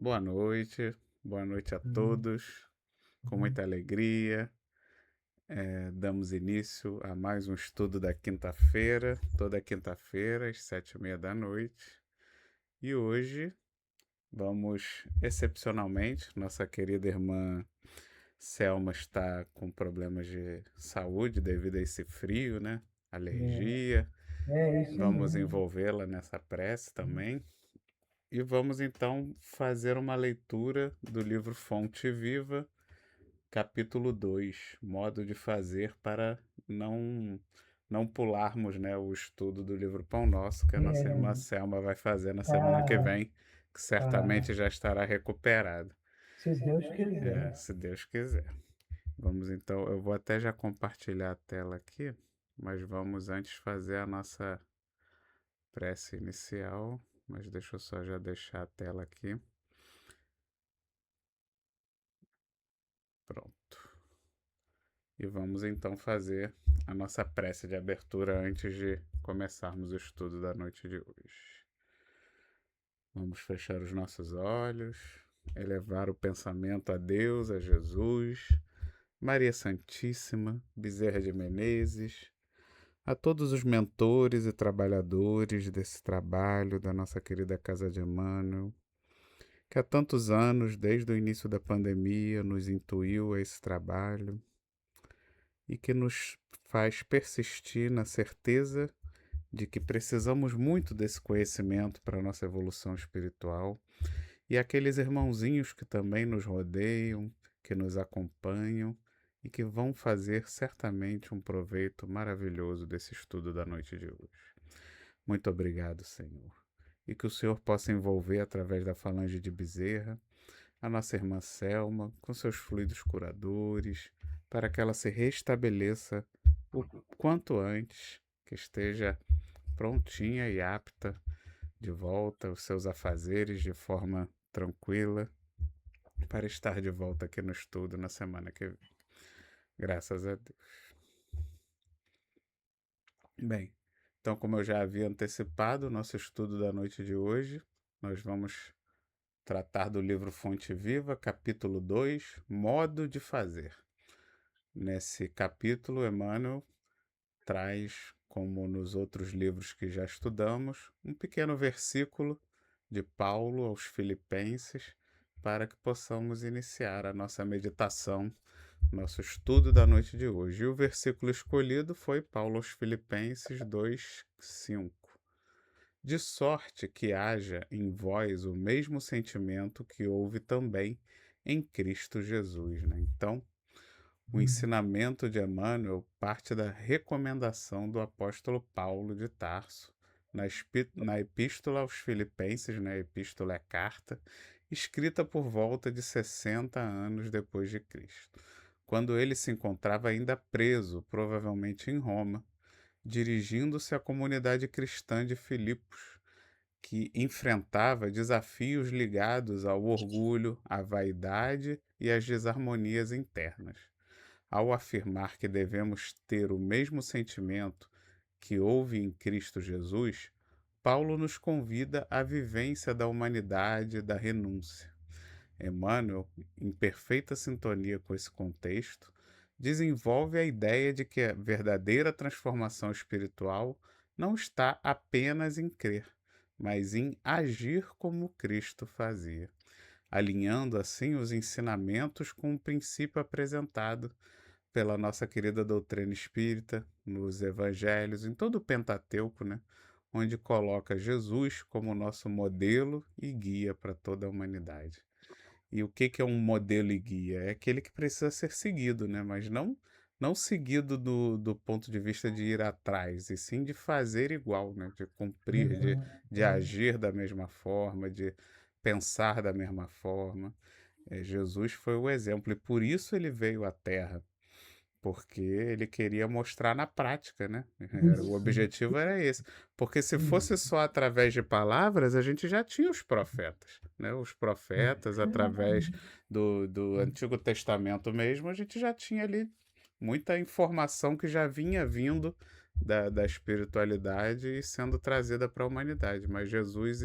boa noite a Uhum, todos. Com uhum. muita alegria, damos início a mais um estudo da quinta-feira, toda quinta-feira, às 7h30 da noite. E hoje vamos, excepcionalmente, nossa querida irmã Selma está com problemas de saúde devido a esse frio, né? Alergia. É isso Vamos mesmo. envolvê-la nessa prece Uhum. também. E vamos então fazer uma leitura do livro Fonte Viva, capítulo 2, modo de fazer para não não pularmos, né, o estudo do livro Pão Nosso, que a nossa irmã É, Selma vai fazer na semana que ah, vem, que ah, certamente já estará recuperada. se Deus quiser. Se Deus quiser. Vamos então, eu vou até já compartilhar a tela aqui, mas vamos antes fazer a nossa prece inicial, mas deixa eu só já deixar a tela aqui. Pronto. E vamos então fazer a nossa prece de abertura antes de começarmos o estudo da noite de hoje. Vamos fechar os nossos olhos, elevar o pensamento a Deus, a Jesus, Maria Santíssima, Bezerra de Menezes, a todos os mentores e trabalhadores desse trabalho da nossa querida Casa de Emmanuel, que há tantos anos, desde o início da pandemia, nos intuiu a esse trabalho e que nos faz persistir na certeza de que precisamos muito desse conhecimento para a nossa evolução espiritual, e aqueles irmãozinhos que também nos rodeiam, que nos acompanham e que vão fazer certamente um proveito maravilhoso desse estudo da noite de hoje. Muito obrigado, Senhor. E que o Senhor possa envolver, através da falange de Bezerra, a nossa irmã Selma com seus fluidos curadores, para que ela se restabeleça o quanto antes, que esteja prontinha e apta de volta aos seus afazeres de forma tranquila, para estar de volta aqui no estudo na semana que vem. Graças a Deus. Bem, então, como eu já havia antecipado, nosso estudo da noite de hoje, nós vamos tratar do livro Fonte Viva, capítulo 2, Modo de Fazer. Nesse capítulo, Emmanuel traz, como nos outros livros que já estudamos, um pequeno versículo de Paulo aos Filipenses para que possamos iniciar a nossa meditação, nosso estudo da noite de hoje. E o versículo escolhido foi Paulo aos Filipenses 2:5. De sorte que haja em vós o mesmo sentimento que houve também em Cristo Jesus. Né? Então, o ensinamento de Emmanuel parte da recomendação do apóstolo Paulo de Tarso na Epístola aos Filipenses, na Epístola é carta, escrita por volta de 60 anos depois de Cristo, quando ele se encontrava ainda preso, provavelmente em Roma, dirigindo-se à comunidade cristã de Filipos, que enfrentava desafios ligados ao orgulho, à vaidade e às desarmonias internas. Ao afirmar que devemos ter o mesmo sentimento que houve em Cristo Jesus, Paulo nos convida à vivência da humanidade e da renúncia. Emmanuel, em perfeita sintonia com esse contexto, desenvolve a ideia de que a verdadeira transformação espiritual não está apenas em crer, mas em agir como Cristo fazia, alinhando assim os ensinamentos com o princípio apresentado pela nossa querida doutrina espírita, nos evangelhos, em todo o Pentateuco, né? Onde coloca Jesus como nosso modelo e guia para toda a humanidade. E o que é um modelo e guia? É aquele que precisa ser seguido, né? Mas não seguido do ponto de vista de ir atrás, e sim de fazer igual, né? De cumprir, Uhum, de é. agir da mesma forma, de pensar da mesma forma. Jesus foi o exemplo e por isso ele veio à Terra, porque ele queria mostrar na prática, né? O Isso, objetivo era esse. Porque se fosse isso. só através de palavras, a gente já tinha os profetas, né? Os profetas, através Exatamente. do Antigo Testamento mesmo, a gente já tinha ali muita informação que já vinha vindo da espiritualidade e sendo trazida para a humanidade. Mas Jesus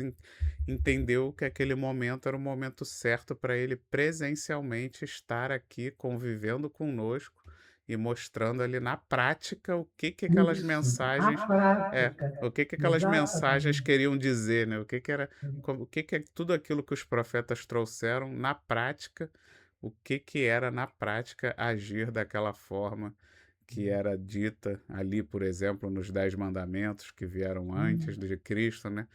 entendeu que aquele momento era o momento certo para ele presencialmente estar aqui convivendo conosco e mostrando ali na prática o que que aquelas Isso, a mensagens prática, o que que aquelas mensagens exatamente. queriam dizer, né? O que que era, o que que tudo aquilo que os profetas trouxeram na prática, o que que era na prática agir daquela forma que era dita ali, por exemplo, nos 10 mandamentos que vieram antes Hum, de Cristo, né?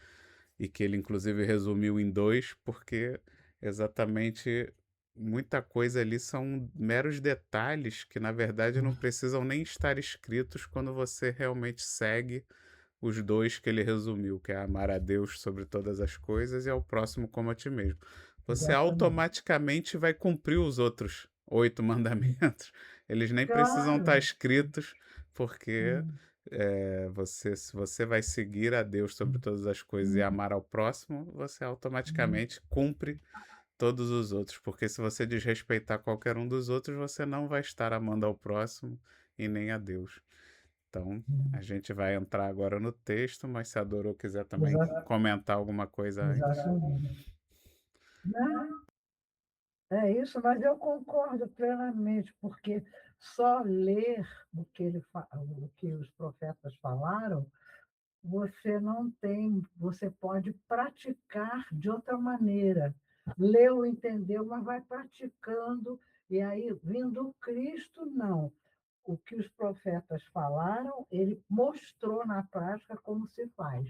E que ele inclusive resumiu em dois, porque exatamente muita coisa ali são meros detalhes que na verdade não precisam nem estar escritos quando você realmente segue os dois que ele resumiu, que é amar a Deus sobre todas as coisas e ao próximo como a ti mesmo. Você exatamente. automaticamente vai cumprir os outros 8 mandamentos. Eles nem precisam estar Claro. escritos, porque Hum, se você vai seguir a Deus sobre todas as coisas e hum, amar ao próximo, você hum, automaticamente cumpre todos os outros. Porque se você desrespeitar qualquer um dos outros, você não vai estar amando ao próximo e nem a Deus. Então, a hum. gente vai entrar agora no texto, mas se a Doro quiser também Exa- comentar alguma coisa antes. exatamente. Não, é isso, mas eu concordo plenamente, porque só ler o que os profetas falaram, você não tem, você pode praticar de outra maneira. Leu, entendeu, mas vai praticando, e aí, vindo o Cristo, não. O que os profetas falaram, ele mostrou na prática como se faz,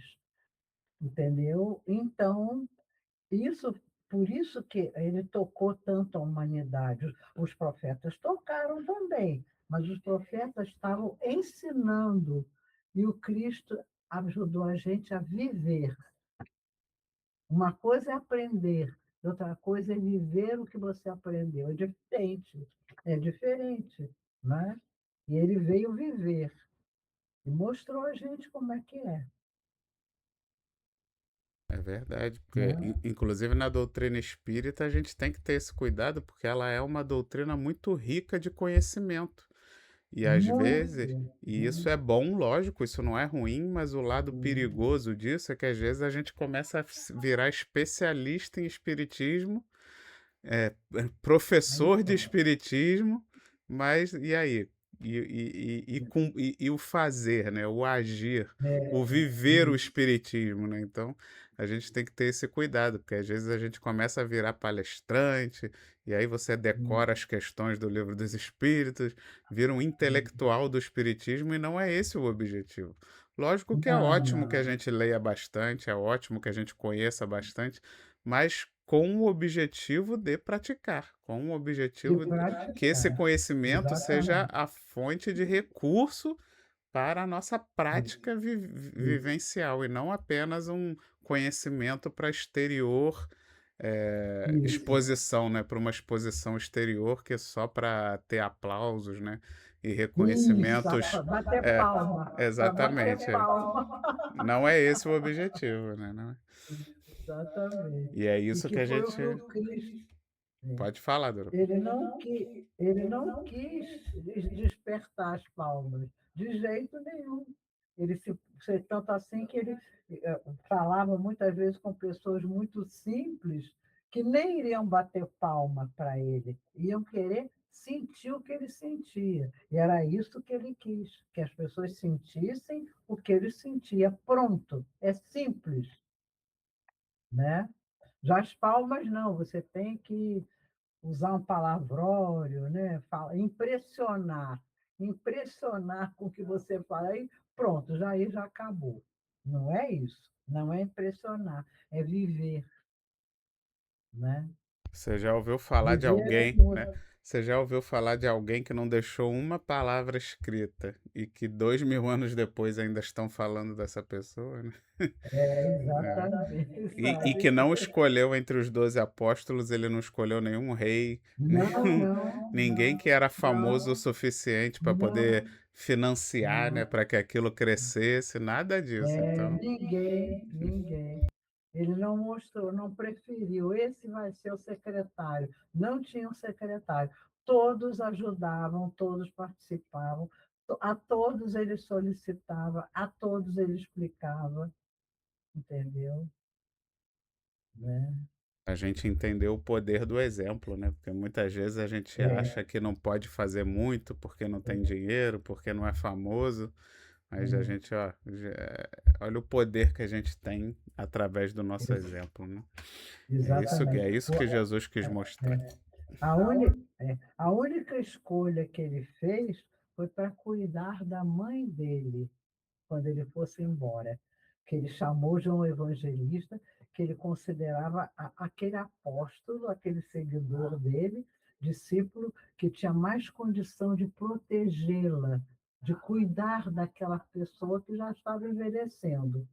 entendeu? Então, isso, por isso que ele tocou tanto a humanidade. Os profetas tocaram também, mas os profetas estavam ensinando, e o Cristo ajudou a gente a viver. Uma coisa é aprender, outra coisa é viver o que você aprendeu. É diferente, né? E ele veio viver e mostrou a gente como é que é, É verdade, porque né? inclusive na doutrina espírita a gente tem que ter esse cuidado, porque ela é uma doutrina muito rica de conhecimento. E às Muito, vezes, e isso é muito. bom, lógico, isso não é ruim, mas o lado perigoso disso é que às vezes a gente começa a virar especialista em espiritismo, professor de Então, espiritismo, mas e aí? E o fazer, né? O agir, o viver o isso. espiritismo, né? Então, a gente tem que ter esse cuidado, porque às vezes a gente começa a virar palestrante, e aí você decora as questões do livro dos espíritos, vira um intelectual do espiritismo, e não é esse o objetivo. Lógico que é Não, ótimo que a não. gente leia bastante, é ótimo que a gente conheça bastante, mas com o objetivo de praticar, com o De objetivo que esse praticar. conhecimento seja Exatamente. a fonte de recurso para a nossa Isso, prática isso. vivencial e não apenas um conhecimento para exterior, Isso. exposição, né, para uma exposição exterior que é só para ter aplausos, né, e Isso, reconhecimentos. bater É, palma, para exatamente. bater palma. Não é esse o objetivo, né? Exatamente. E é E isso que que a foi o que gente o Cristo. pode falar, Doro. Ele não quis despertar as palmas, de jeito nenhum. Tanto assim que ele falava muitas vezes com pessoas muito simples que nem iriam bater palma para ele, iam querer sentir o que ele sentia. E era isso que ele quis, que as pessoas sentissem o que ele sentia. Pronto, é simples, né? Já as palmas não, você tem que usar um palavrório, né? Impressionar com o que você fala, aí pronto, já acabou. Não é isso, não é impressionar, é viver, né? Você já ouviu falar de Viver é alguém, né? muito. Você já ouviu falar de alguém que não deixou uma palavra escrita e que 2000 anos depois ainda estão falando dessa pessoa, né? É, É. exatamente, E que sabe? não escolheu entre os 12 apóstolos, ele não escolheu nenhum rei, Não, nenhum, não, ninguém que não, era famoso o não, suficiente para poder não, financiar, né, não. para que aquilo crescesse, nada disso. Então, Ninguém. Ele não mostrou, não preferiu. Esse vai ser o secretário. Não tinha um secretário. Todos ajudavam, todos participavam, A todos ele solicitava, a todos ele explicava, entendeu? Né? A gente entendeu o poder do exemplo, né? Porque muitas vezes a gente É, acha que não pode fazer muito porque não tem é, dinheiro, porque não é famoso, mas a é, gente, ó, olha o poder que a gente tem através do nosso ex- exemplo, né? É exatamente. isso que Jesus quis mostrar. A única escolha que ele fez foi para cuidar da mãe dele quando ele fosse embora, que ele chamou João Evangelista, que ele considerava aquele apóstolo, aquele seguidor dele, discípulo, que tinha mais condição de protegê-la, de cuidar daquela pessoa que já estava envelhecendo.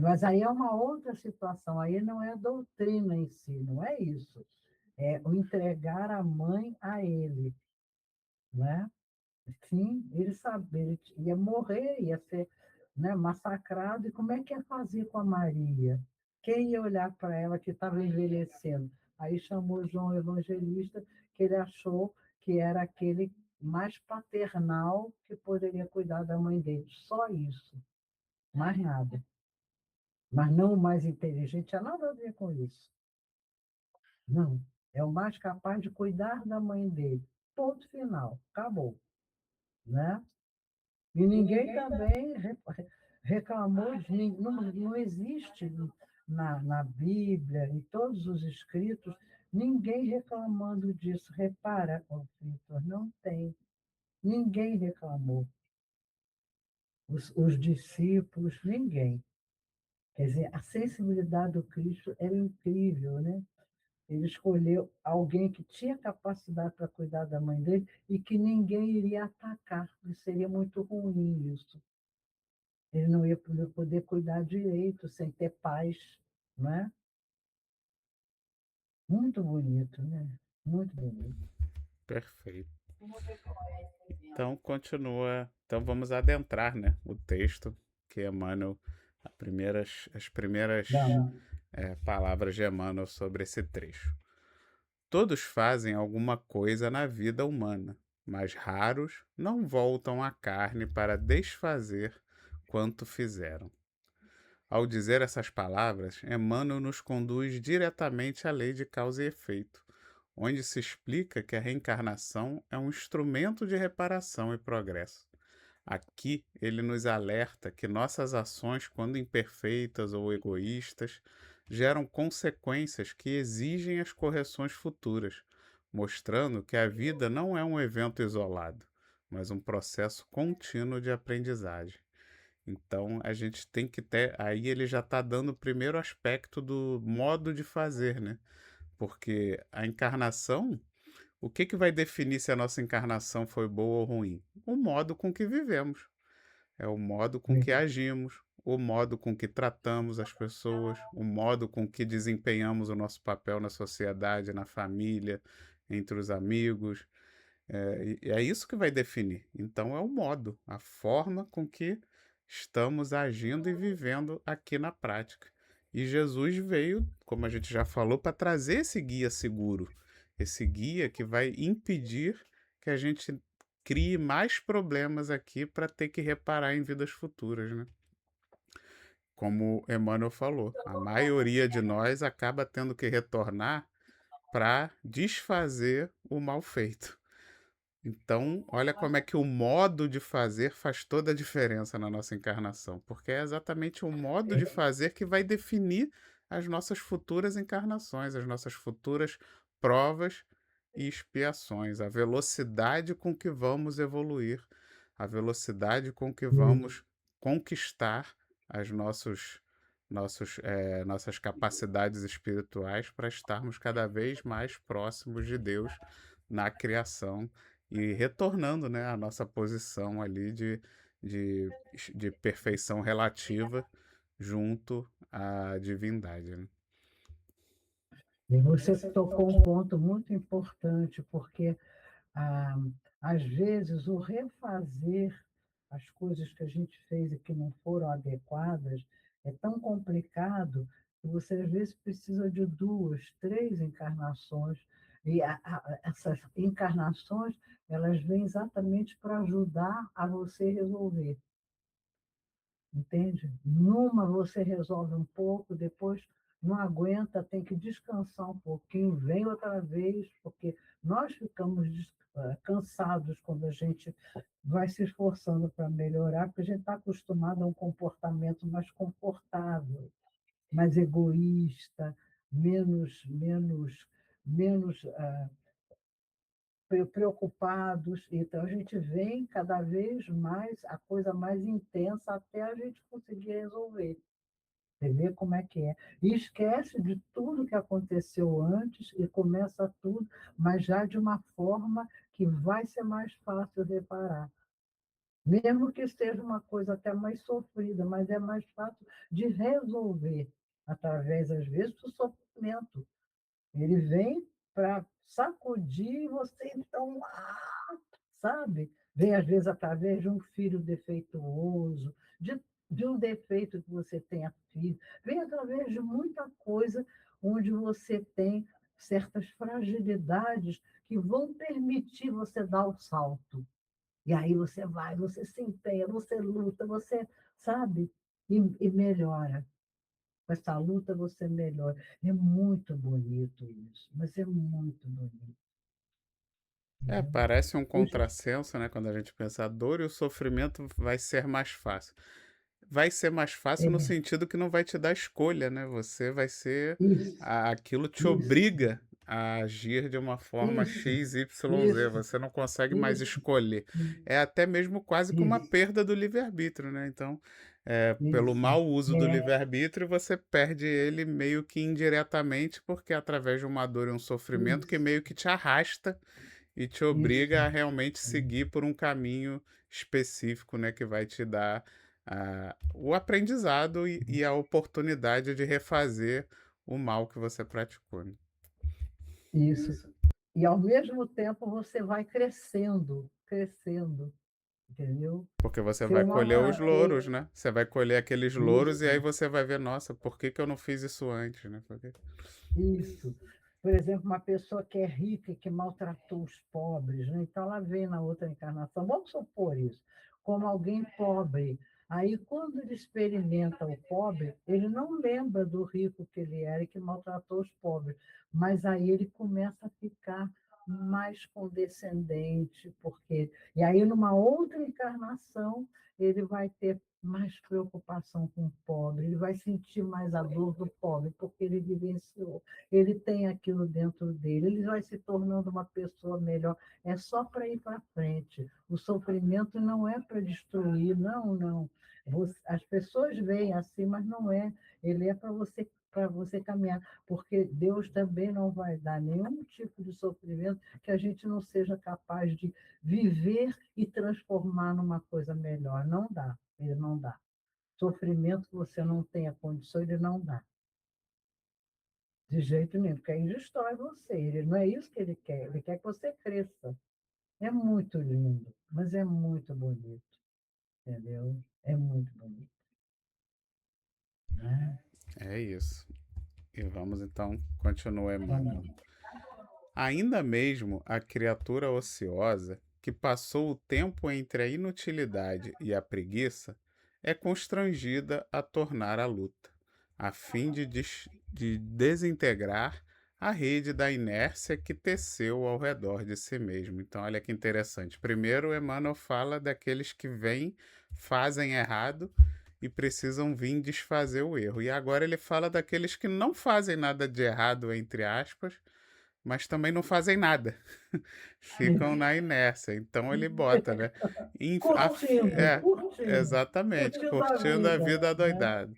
Mas aí é uma outra situação, aí não é a doutrina em si, não é isso. É o entregar a mãe a ele, né? Sim, ele sabia, ele ia morrer, ia ser, né, massacrado, e como é que ia fazer com a Maria? Quem ia olhar para ela que estava envelhecendo? Aí chamou João Evangelista, que ele achou que era aquele mais paternal que poderia cuidar da mãe dele. Só isso, mais nada. Mas não o mais inteligente, tinha nada a ver com isso. Não, é o mais capaz de cuidar da mãe dele. Ponto final, acabou, né? E ninguém também reclamou, não existe na Bíblia, em todos os escritos, ninguém reclamando disso. Repara, ô Vitor, não tem. Ninguém reclamou. Os discípulos, ninguém. Quer dizer, a sensibilidade do Cristo era incrível, né? Ele escolheu alguém que tinha capacidade para cuidar da mãe dele e que ninguém iria atacar, porque seria muito ruim isso. Ele não ia poder cuidar direito, sem ter paz, né? Muito bonito, né? Muito bonito. Perfeito. Então continua. Então vamos adentrar, né, o texto que Emmanuel, as primeiras Não, palavras de Emmanuel sobre esse trecho. Todos fazem alguma coisa na vida humana, mas raros não voltam à carne para desfazer quanto fizeram. Ao dizer essas palavras, Emmanuel nos conduz diretamente à lei de causa e efeito, onde se explica que a reencarnação é um instrumento de reparação e progresso. Aqui ele nos alerta que nossas ações, quando imperfeitas ou egoístas, geram consequências que exigem as correções futuras, mostrando que a vida não é um evento isolado, mas um processo contínuo de aprendizagem. Então a gente tem que ter. Aí ele já está dando o primeiro aspecto do modo de fazer, né? Porque a encarnação, o que, que vai definir se a nossa encarnação foi boa ou ruim? O modo com que vivemos, é o modo com que agimos, o modo com que tratamos as pessoas, o modo com que desempenhamos o nosso papel na sociedade, na família, entre os amigos. É isso que vai definir. Então, é o modo, a forma com que estamos agindo e vivendo aqui na prática. E Jesus veio, como a gente já falou, para trazer esse guia seguro, esse guia que vai impedir que a gente crie mais problemas aqui para ter que reparar em vidas futuras, né? Como Emmanuel falou, a maioria de nós acaba tendo que retornar para desfazer o mal feito. Então, olha como é que o modo de fazer faz toda a diferença na nossa encarnação, porque é exatamente o modo de fazer que vai definir as nossas futuras encarnações, as nossas futuras provas e expiações, a velocidade com que vamos evoluir, a velocidade com que vamos conquistar nossas capacidades espirituais para estarmos cada vez mais próximos de Deus na criação e retornando, né, à nossa posição ali de, de perfeição relativa junto à divindade. Né? e você tocou um ponto muito importante, porque ah, às vezes o refazer as coisas que a gente fez e que não foram adequadas é tão complicado que você às vezes precisa de duas, três encarnações E essas encarnações, elas vêm exatamente para ajudar a você resolver, entende? Numa você resolve um pouco, depois não aguenta, tem que descansar um pouquinho, vem outra vez, porque nós ficamos cansados quando a gente vai se esforçando para melhorar, porque a gente está acostumado a um comportamento mais confortável, mais egoísta, menos preocupados. Então, a gente vem cada vez mais, a coisa mais intensa, até a gente conseguir resolver. Você vê como é que é. E esquece de tudo que aconteceu antes e começa tudo, mas já de uma forma que vai ser mais fácil reparar. Mesmo que seja uma coisa até mais sofrida, mas é mais fácil de resolver, através, às vezes, do sofrimento. Ele vem para sacudir você, então, sabe? Vem, às vezes, através de um filho defeituoso, de um defeito que você tenha filho, vem através de muita coisa onde você tem certas fragilidades que vão permitir você dar o salto. E aí você vai, você se empenha, você luta, você, sabe? E melhora. Com essa luta você melhora. É muito bonito isso, mas é muito bonito. É, Né? parece um Eu já- contrassenso, né? Quando a gente pensa a dor e o sofrimento vai ser mais fácil. Vai ser mais fácil no É, sentido que não vai te dar escolha, né? Você vai ser. isso, Aquilo te isso, obriga a agir de uma forma isso, X, Y, Z. isso, Você não consegue mais isso, escolher. É até mesmo quase que uma isso, perda do livre-arbítrio, né? Então, pelo isso. mau uso do É, livre-arbítrio, você perde ele meio que indiretamente, porque é através de uma dor e um sofrimento que isso, meio que te arrasta e te isso. obriga a realmente seguir por um caminho específico, né, que vai te dar o aprendizado e a oportunidade de refazer o mal que você praticou, né? Isso. E, ao mesmo tempo, você vai crescendo, crescendo, entendeu? Porque você Ser vai uma colher os louros, maravilha. né? Você vai colher aqueles louros e aí Isso. você vai ver, nossa, por que que eu não fiz isso antes, né? Isso. Por exemplo, uma pessoa que é rica e que maltratou os pobres, né? Então ela vem na outra encarnação, vamos supor isso, como alguém pobre. Aí, quando ele experimenta o pobre, ele não lembra do rico que ele era e que maltratou os pobres, mas aí ele começa a ficar mais condescendente, porque. E aí, numa outra encarnação, ele vai ter mais preocupação com o pobre, ele vai sentir mais a dor do pobre, porque ele vivenciou, ele tem aquilo dentro dele, ele vai se tornando uma pessoa melhor. É só para ir para frente. O sofrimento não é para destruir, não, não. As pessoas veem assim, mas não é. Ele é para você caminhar, porque Deus também não vai dar nenhum tipo de sofrimento que a gente não seja capaz de viver e transformar numa coisa melhor. Não dá, ele não dá. Sofrimento que você não tenha condição, ele não dá. De jeito nenhum, porque aí destrói você. Ele, não é isso que ele quer que você cresça. É muito lindo, mas é muito bonito, entendeu? É muito bonito. Né? É isso. E vamos então continuar, Emmanuel. Vamos. Ainda mesmo a criatura ociosa, que passou o tempo entre a inutilidade e a preguiça, é constrangida a tornar a luta, a fim de desintegrar a rede da inércia que teceu ao redor de si mesmo. Então, olha que interessante. Primeiro, Emmanuel fala daqueles que vêm, fazem errado e precisam vir desfazer o erro. E agora ele fala daqueles que não fazem nada de errado, entre aspas, mas também não fazem nada. Ficam na inércia. Então ele bota, né? Curtindo, É, curtindo, exatamente, curtindo a curtindo a vida, vida né? adoidado.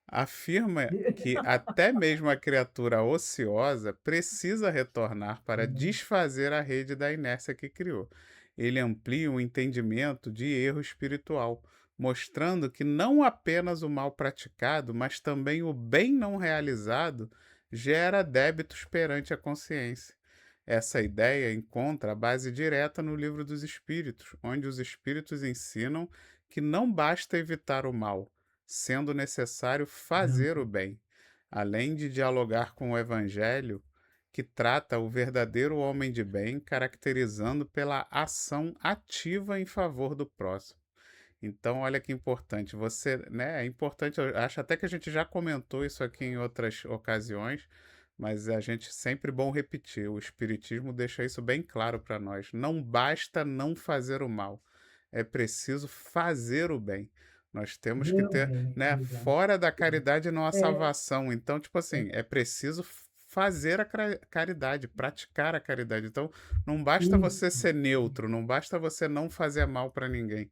Afirma que até mesmo a criatura ociosa precisa retornar para desfazer a rede da inércia que criou. Ele amplia o entendimento de erro espiritual, mostrando que não apenas o mal praticado, mas também o bem não realizado gera débitos perante a consciência. Essa ideia encontra a base direta no Livro dos Espíritos, onde os espíritos ensinam que não basta evitar o mal, sendo necessário fazer o bem. Além de dialogar com o Evangelho, que trata o verdadeiro homem de bem, caracterizando pela ação ativa em favor do próximo. Então, olha que importante, você, né, é importante, eu acho até que a gente já comentou isso aqui em outras ocasiões, mas a gente sempre bom repetir, o Espiritismo deixa isso bem claro para nós. Não basta não fazer o mal, é preciso fazer o bem. Nós temos que Meu ter, bem, né, exato. fora da caridade não há É, salvação. Então, tipo assim, é preciso fazer a caridade, praticar a caridade. Então, não basta você isso, ser neutro, não basta você não fazer mal para ninguém.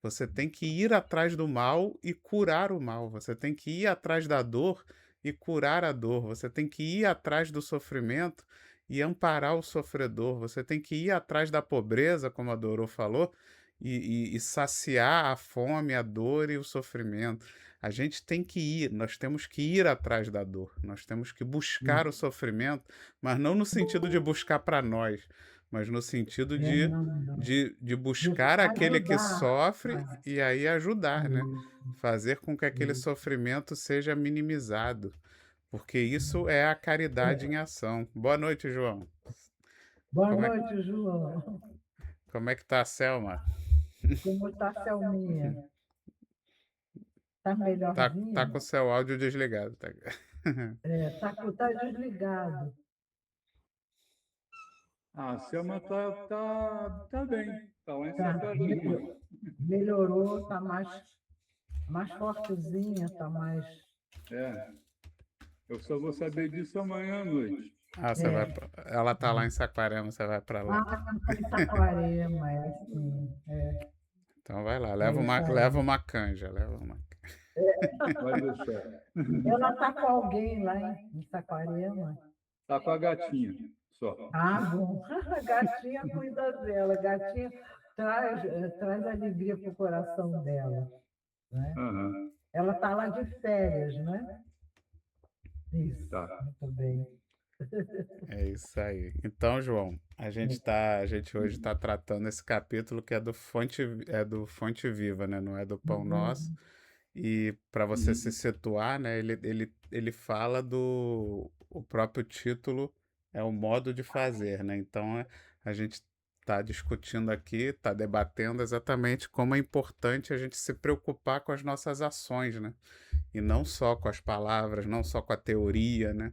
Você tem que ir atrás do mal e curar o mal. Você tem que ir atrás da dor e curar a dor. Você tem que ir atrás do sofrimento e amparar o sofredor. Você tem que ir atrás da pobreza, como a Dorô falou, e saciar a fome, a dor e o sofrimento. A gente tem que ir, nós temos que ir atrás da dor. Nós temos que buscar o isso. sofrimento, mas não no sentido de buscar para nós, mas no sentido de Não, não. de De buscar aquele que ajudar. sofre e aí ajudar, né? Isso, Fazer com que aquele isso. sofrimento seja minimizado, porque isso é a caridade É. em ação. Boa noite, João. Boa Como é, noite, João. como é que tá a Selma? Como está a Selminha? Está Tá melhorzinha? com o seu áudio desligado, tá? Tá desligado. A Selma tá bem, tá lá em Tá, Saquarema. melhorou, está mais fortezinha, está mais. É, eu só vou saber disso amanhã à noite. Ah, você vai. É. Ela tá lá em Saquarema, você vai para lá. Tá em Saquarema, é assim. Então vai lá, É isso leva aí. uma canja, leva uma. Vai deixar. Ela está com alguém lá em Saquarema? Tá com a gatinha, só. Ah, bom. A gatinha cuida dela. A gatinha traz alegria para o coração dela, né? Aham, Ela está lá de férias, né? Isso, tá. muito bem. É isso aí. Então, João, a gente hoje está tratando esse capítulo que é do Fonte Viva, né? Não é do Pão Nosso. Uhum. E para você se Uhum, situar, né? Ele fala do o próprio título é o modo de fazer, né? Então, a gente está discutindo aqui, está debatendo exatamente como é importante a gente se preocupar com as nossas ações, né? E não só com as palavras, não só com a teoria, né?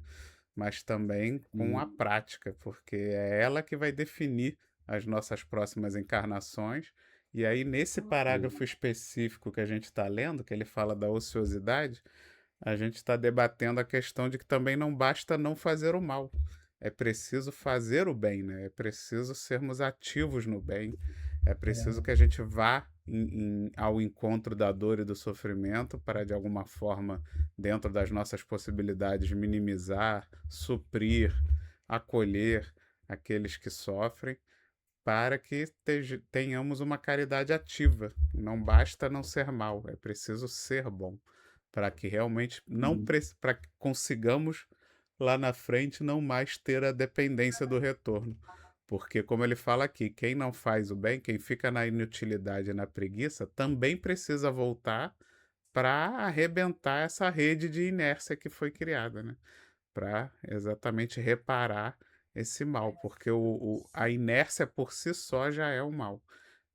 Mas também com a uhum, prática, porque é ela que vai definir as nossas próximas encarnações. E aí, nesse parágrafo específico que a gente está lendo, que ele fala da ociosidade, a gente está debatendo a questão de que também não basta não fazer o mal. É preciso fazer o bem, né? É preciso sermos ativos no bem. É preciso que a gente vá ao encontro da dor e do sofrimento para, de alguma forma, dentro das nossas possibilidades, minimizar, suprir, acolher aqueles que sofrem, para que tenhamos uma caridade ativa. Não basta não ser mal, é preciso ser bom, para que realmente não uhum, para que consigamos lá na frente não mais ter a dependência do retorno. Porque, como ele fala aqui, quem não faz o bem, quem fica na inutilidade e na preguiça, também precisa voltar para arrebentar essa rede de inércia que foi criada, né? Para exatamente reparar esse mal, porque a inércia por si só já é um mal.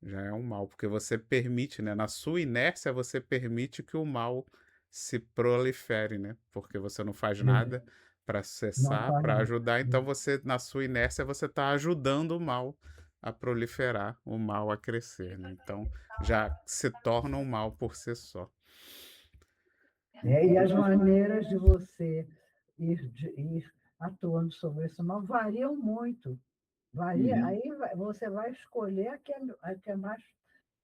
Já é um mal, porque você permite, né? Na sua inércia, você permite que o mal se prolifere, né? Porque você não faz É, nada para não cessar, faz. para ajudar, então você, na sua inércia, você está ajudando o mal a proliferar, o mal a crescer, né? Então já se torna um mal por si só. E as maneiras de você ir atuando sobre esse mal variam muito. Varia, uhum, aí você vai escolher a que é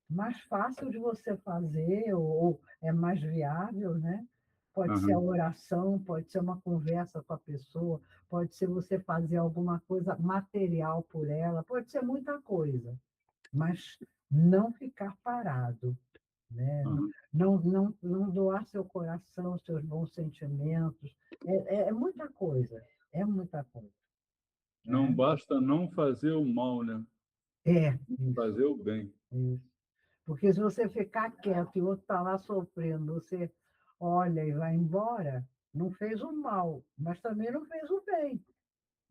mais fácil de você fazer, ou é mais viável, né? Pode ser a aham, oração, pode ser uma conversa com a pessoa, pode ser você fazer alguma coisa material por ela, pode ser muita coisa, mas não ficar parado, né? aham. Não doar seu coração, seus bons sentimentos, é muita coisa, é muita coisa, Não né? basta não fazer o mal, né? É, isso, Fazer o bem. isso. Porque se você ficar quieto e o outro está lá sofrendo, você olha e vai embora, não fez o mal, mas também não fez o bem.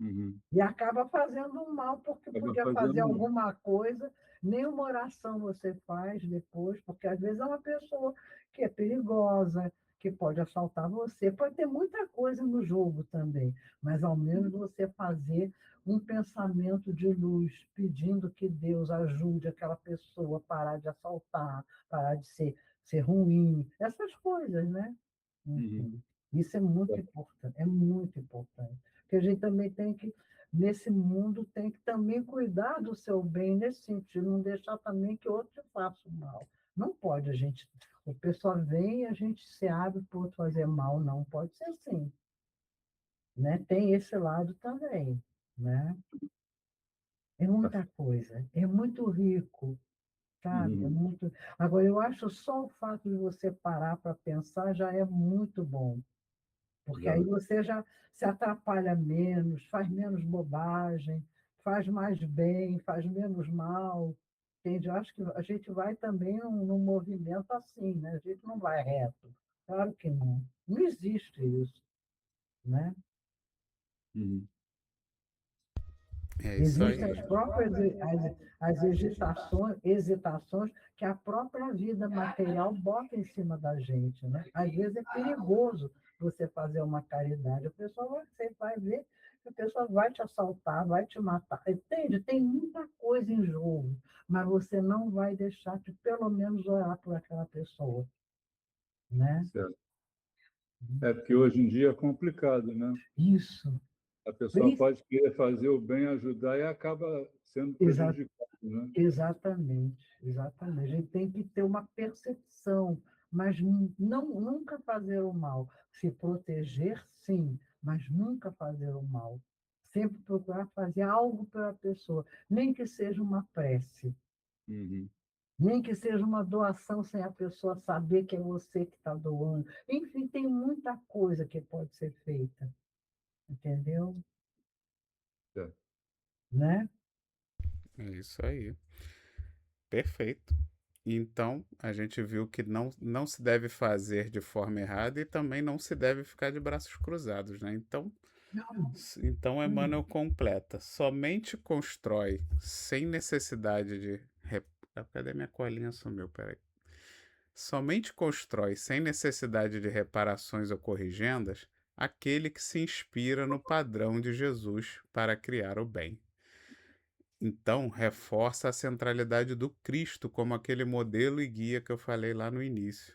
Uhum. E acaba fazendo um mal, porque Acaba podia fazer fazendo mal. alguma coisa, nenhuma oração você faz depois, porque às vezes é uma pessoa que é perigosa, que pode assaltar você, pode ter muita coisa no jogo também, mas ao menos você fazer um pensamento de luz, pedindo que Deus ajude aquela pessoa a parar de assaltar, parar de ser ruim, essas coisas, né? Uhum. Enfim, isso é muito importante. Porque a gente também tem que, nesse mundo, tem que também cuidar do seu bem nesse sentido, não deixar também que outro te faça o mal. Não pode a gente, a pessoa vem e a gente se abre por outro fazer mal, não pode ser assim, né? Tem esse lado também, né? É Tá. muita coisa, é muito rico, sabe? É Uhum. muito. Agora, eu acho só o fato de você parar para pensar já é muito bom. Porque aí Já. você já se atrapalha menos, faz menos bobagem, faz mais bem, faz menos mal. Entende? Eu acho que a gente vai também num movimento assim, né? A gente não vai reto. Claro que não. Não existe isso, né? É isso Existem aí. as próprias as hesitações que a própria vida material bota em cima da gente, né? Às vezes é perigoso você fazer uma caridade. Você vai ver que a pessoa vai te assaltar, vai te matar. Entende? Tem muita coisa em jogo, mas você não vai deixar de pelo menos orar por aquela pessoa, né? Certo. É porque hoje em dia é complicado, né? Isso. A pessoa Prin- pode querer fazer o bem, ajudar e acaba sendo exa- prejudicado, né? Exatamente, exatamente. A gente tem que ter uma percepção, mas não, nunca fazer o mal. Se proteger, sim, mas nunca fazer o mal. Sempre procurar fazer algo pela pessoa, nem que seja uma prece, Uhum. nem que seja uma doação sem a pessoa saber que é você que está doando. Enfim, tem muita coisa que pode ser feita, entendeu? Certo. Né? É isso aí. Perfeito. Então, a gente viu que não se deve fazer de forma errada e também não se deve ficar de braços cruzados, né? Não. Então Emmanuel completa. Somente constrói sem necessidade de. Cadê minha colinha sumiu? Peraí. Somente constrói sem necessidade de reparações ou corrigendas aquele que se inspira no padrão de Jesus para criar o bem. Então, reforça a centralidade do Cristo como aquele modelo e guia que eu falei lá no início,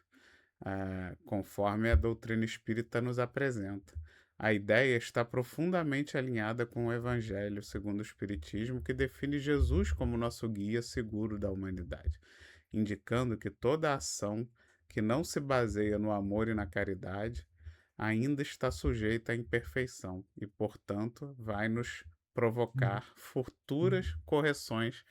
conforme a doutrina espírita nos apresenta. A ideia está profundamente alinhada com o Evangelho segundo o Espiritismo, que define Jesus como nosso guia seguro da humanidade, indicando que toda ação que não se baseia no amor e na caridade ainda está sujeita à imperfeição e, portanto, vai nos provocar futuras correções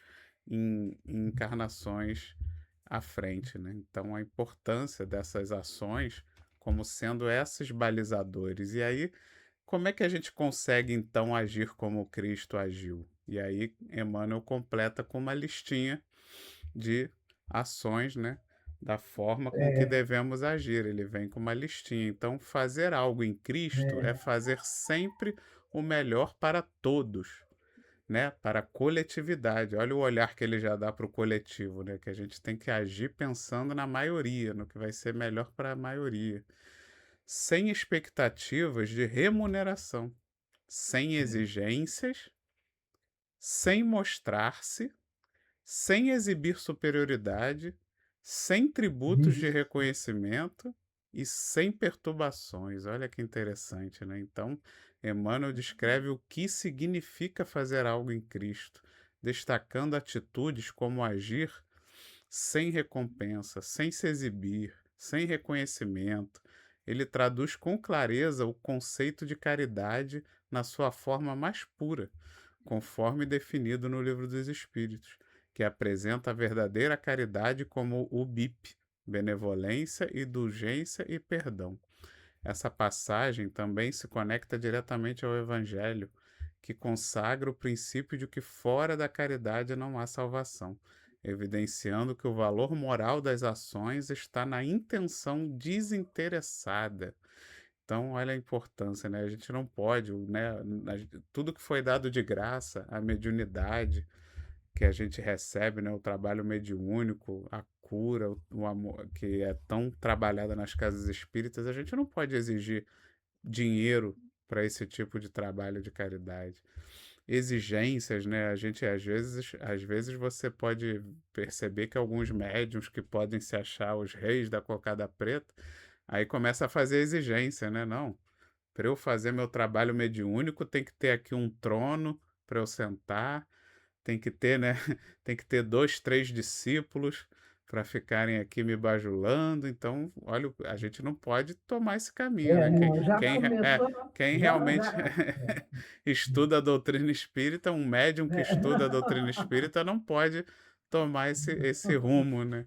em encarnações à frente, né? Então, a importância dessas ações como sendo esses balizadores. E aí, como é que a gente consegue então agir como Cristo agiu? E aí, Emmanuel completa com uma listinha de ações, né? Da forma com que devemos agir. Ele vem com uma listinha. Então, fazer algo em Cristo é fazer sempre o melhor para todos, né? Para a coletividade. Olha o olhar que ele já dá para o coletivo, né? Que a gente tem que agir pensando na maioria, no que vai ser melhor para a maioria, sem expectativas de remuneração, sem exigências, sem mostrar-se, sem exibir superioridade, sem tributos de Isso. reconhecimento e sem perturbações. Olha que interessante, né? Então, Emmanuel descreve o que significa fazer algo em Cristo, destacando atitudes como agir sem recompensa, sem se exibir, sem reconhecimento. Ele traduz com clareza o conceito de caridade na sua forma mais pura, conforme definido no Livro dos Espíritos, que apresenta a verdadeira caridade como o BIP, benevolência, indulgência e perdão. Essa passagem também se conecta diretamente ao Evangelho, que consagra o princípio de que fora da caridade não há salvação, evidenciando que o valor moral das ações está na intenção desinteressada. Então, olha a importância, né? A gente não pode, né? Tudo que foi dado de graça, a mediunidade que a gente recebe, né? O trabalho mediúnico, a cura, o amor, que é tão trabalhada nas casas espíritas, a gente não pode exigir dinheiro para esse tipo de trabalho de caridade. Exigências, né? A gente às vezes você pode perceber que alguns médiums que podem se achar os reis da cocada preta, aí começa a fazer exigência, né? Não, para eu fazer meu trabalho mediúnico tem que ter aqui um trono para eu sentar, tem que ter, né? Tem que ter dois, três discípulos para ficarem aqui me bajulando. Então, olha, a gente não pode tomar esse caminho, né? Não, já Quem, começou, quem já, realmente já, estuda a doutrina espírita, um médium que é, estuda a doutrina espírita não pode tomar esse rumo, né?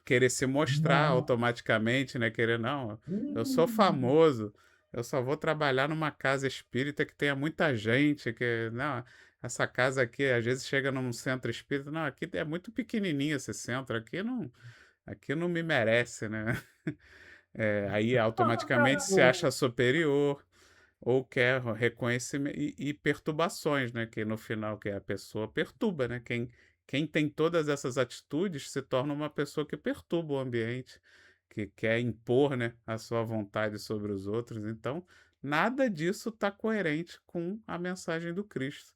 Querer se mostrar não. automaticamente, né? Querer, não, eu sou Hum, famoso, eu só vou trabalhar numa casa espírita que tenha muita gente, que, não, essa casa aqui, às vezes chega num centro espírita, não, aqui é muito pequenininho esse centro, aqui não me merece, né? É, aí automaticamente se acha acabou. superior ou quer reconhecimento e perturbações, né? Que no final que a pessoa perturba, né? Quem tem todas essas atitudes se torna uma pessoa que perturba o ambiente, que quer impor, né, a sua vontade sobre os outros. Então, nada disso está coerente com a mensagem do Cristo,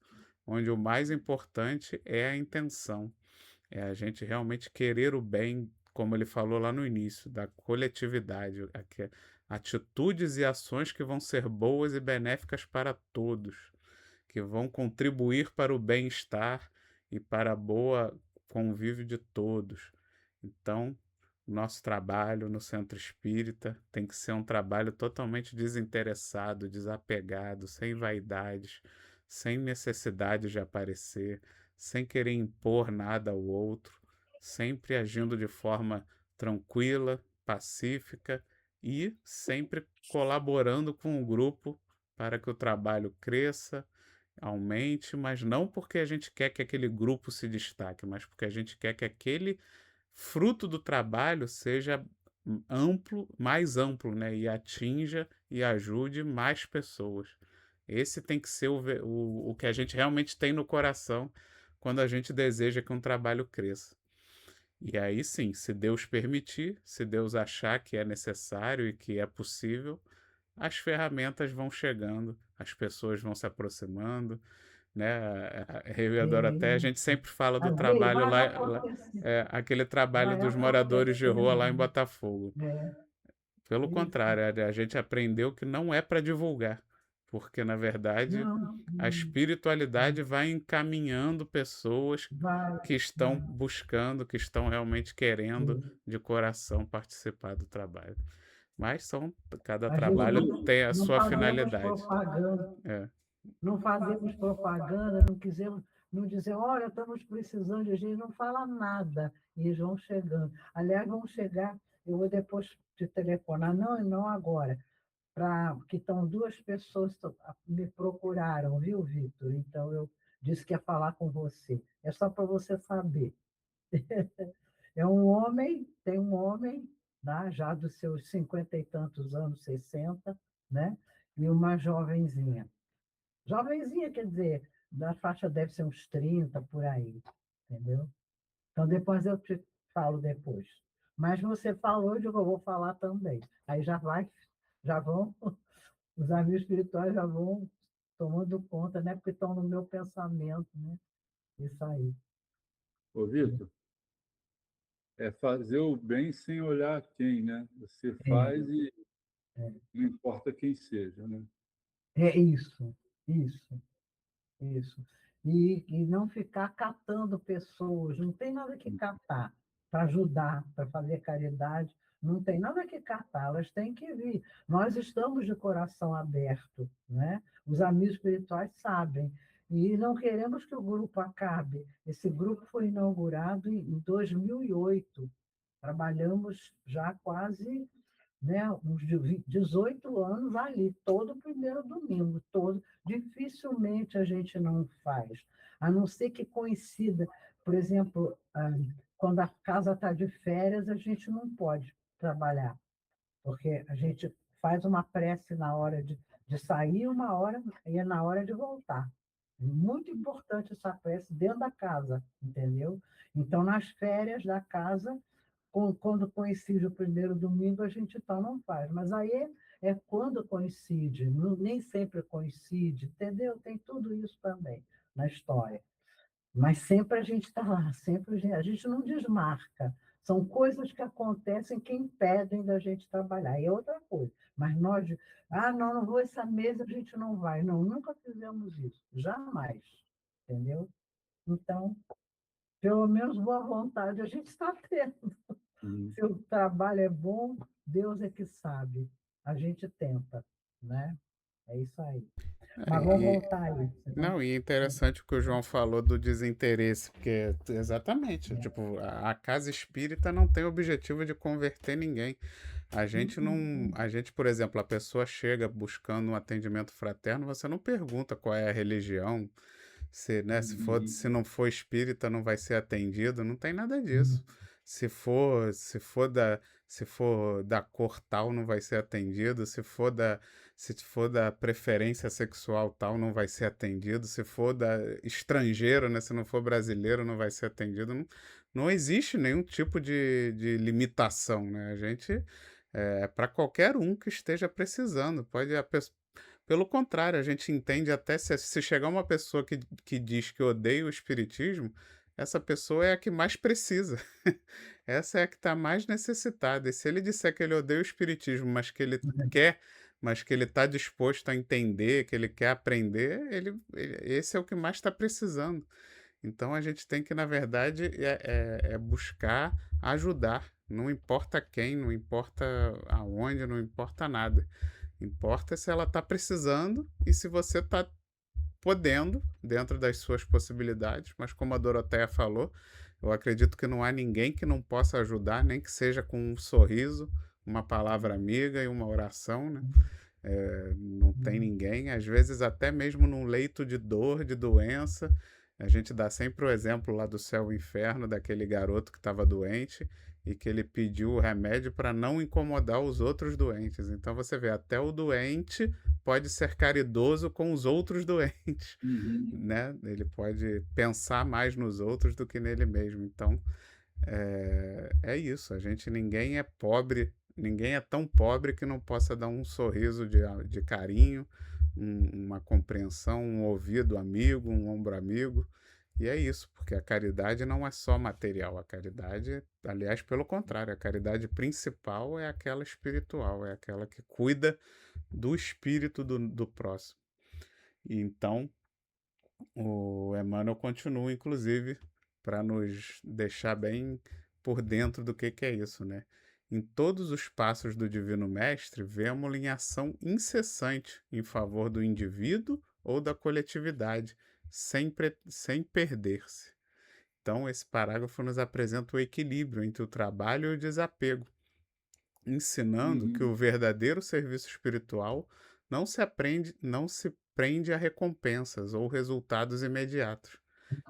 onde o mais importante é a intenção, é a gente realmente querer o bem, como ele falou lá no início, da coletividade, atitudes e ações que vão ser boas e benéficas para todos, que vão contribuir para o bem-estar e para a boa convívio de todos. Então, nosso trabalho no centro espírita tem que ser um trabalho totalmente desinteressado, desapegado, sem vaidades, sem necessidade de aparecer, sem querer impor nada ao outro, sempre agindo de forma tranquila, pacífica e sempre colaborando com o grupo para que o trabalho cresça, aumente, mas não porque a gente quer que aquele grupo se destaque, mas porque a gente quer que aquele fruto do trabalho seja amplo, mais amplo, né? E atinja e ajude mais pessoas. Esse tem que ser o que a gente realmente tem no coração quando a gente deseja que um trabalho cresça. E aí sim, se Deus permitir, se Deus achar que é necessário e que é possível, as ferramentas vão chegando, as pessoas vão se aproximando, né? Eu e a Dora até, a Sim. gente sempre fala do Ali trabalho vai lá, acontecer, aquele trabalho vai dos moradores de acontecer. rua lá em Botafogo. É, Pelo isso. contrário, a gente aprendeu que não é para divulgar, porque na verdade Não, a espiritualidade vai encaminhando pessoas vai. que estão buscando, que estão realmente querendo de coração participar do trabalho. Mas cada A gente trabalho tem a não sua fazemos finalidade. propaganda, É, não fazemos propaganda, não quisemos, não dizer, olha, estamos precisando de gente, não fala nada. E eles vão chegando. Aliás, vão chegar, eu vou depois te telefonar, não, e não agora, que estão duas pessoas que me procuraram, viu, Vitor? Então eu disse que ia falar com você. É só para você saber. É um homem, tem um homem, né, já dos seus 50 e tantos anos, 60, né? E uma jovenzinha. Jovenzinha, quer dizer, da faixa deve ser uns 30 por aí, entendeu? Então depois eu te falo depois. Mas você falou, eu digo, eu vou falar também. Aí já vão, os amigos espirituais já vão tomando conta, né? Porque estão no meu pensamento, né? Isso aí. Ô, Vitor, é fazer o bem sem olhar quem, né? Você É, faz e não importa quem seja, né? é isso, isso. Isso. E não ficar catando pessoas, não tem nada que catar para ajudar, para fazer caridade, não tem nada que catar, elas têm que vir. Nós estamos de coração aberto, né? Os amigos espirituais sabem. E não queremos que o grupo acabe. Esse grupo foi inaugurado em 2008. Trabalhamos já quase, né, uns 18 anos ali, todo primeiro domingo, todo. Dificilmente a gente não faz, a não ser que coincida. Por exemplo, quando a casa está de férias, a gente não pode trabalhar, porque a gente faz uma prece na hora de sair, uma hora e é na hora de voltar. É muito importante essa prece dentro da casa, entendeu? Então, nas férias da casa, quando coincide o primeiro domingo, a gente então não faz. Mas aí é quando coincide, nem sempre coincide, entendeu? Tem tudo isso também na história. Mas sempre a gente está lá, sempre a gente não desmarca. São coisas que acontecem que impedem da gente trabalhar. E é outra coisa. Mas nós, não, não vou essa mesa, a gente não vai. Não, nunca fizemos isso. Jamais. Entendeu? Então, pelo menos boa vontade a gente está tendo. Uhum. Se o trabalho é bom, Deus é que sabe. A gente tenta, né? É isso aí. Mas vamos E, voltar aí. Senão... não, e é interessante o que o João falou do desinteresse, porque exatamente, tipo, a casa espírita não tem o objetivo de converter ninguém. A gente, por exemplo, a pessoa chega buscando um atendimento fraterno, você não pergunta qual é a religião, se, né, se não for espírita não vai ser atendido, não tem nada disso. Se for da cor tal não vai ser atendido, se for da preferência sexual tal não vai ser atendido, se for da estrangeiro, né, se não for brasileiro não vai ser atendido. Não, não existe nenhum tipo de limitação, né? A gente é para qualquer um que esteja precisando. Pelo contrário, a gente entende até se chegar uma pessoa que diz que odeia o espiritismo, essa pessoa é a que mais precisa. Essa é a que está mais necessitada. E se ele disser que ele odeia o espiritismo, mas que ele está disposto a entender, que ele quer aprender, esse é o que mais está precisando. Então a gente tem que, na verdade, é buscar ajudar. Não importa quem, não importa aonde, não importa nada. Importa se ela está precisando e se você está podendo, dentro das suas possibilidades. Mas como a Doroteia falou, eu acredito que não há ninguém que não possa ajudar, nem que seja com um sorriso, uma palavra amiga e uma oração, né? Não tem ninguém, às vezes até mesmo num leito de dor, de doença. A gente dá sempre o exemplo lá do céu e inferno, daquele garoto que estava doente e que ele pediu o remédio para não incomodar os outros doentes. Então você vê, até o doente pode ser caridoso com os outros doentes, Uhum. né? Ele pode pensar mais nos outros do que nele mesmo. Então é isso. Ninguém é pobre, ninguém é tão pobre que não possa dar um sorriso de carinho, uma compreensão, um ouvido amigo, um ombro amigo. E é isso, porque a caridade não é só material. A caridade, aliás, pelo contrário, a caridade principal é aquela espiritual, é aquela que cuida do espírito do próximo. E então, o Emmanuel continua, inclusive, para nos deixar bem por dentro do que é isso, né? Em todos os passos do Divino Mestre, vemos-lo em ação incessante em favor do indivíduo ou da coletividade, sem perder-se. Então, esse parágrafo nos apresenta o equilíbrio entre o trabalho e o desapego, ensinando que o verdadeiro serviço espiritual não se prende a recompensas ou resultados imediatos.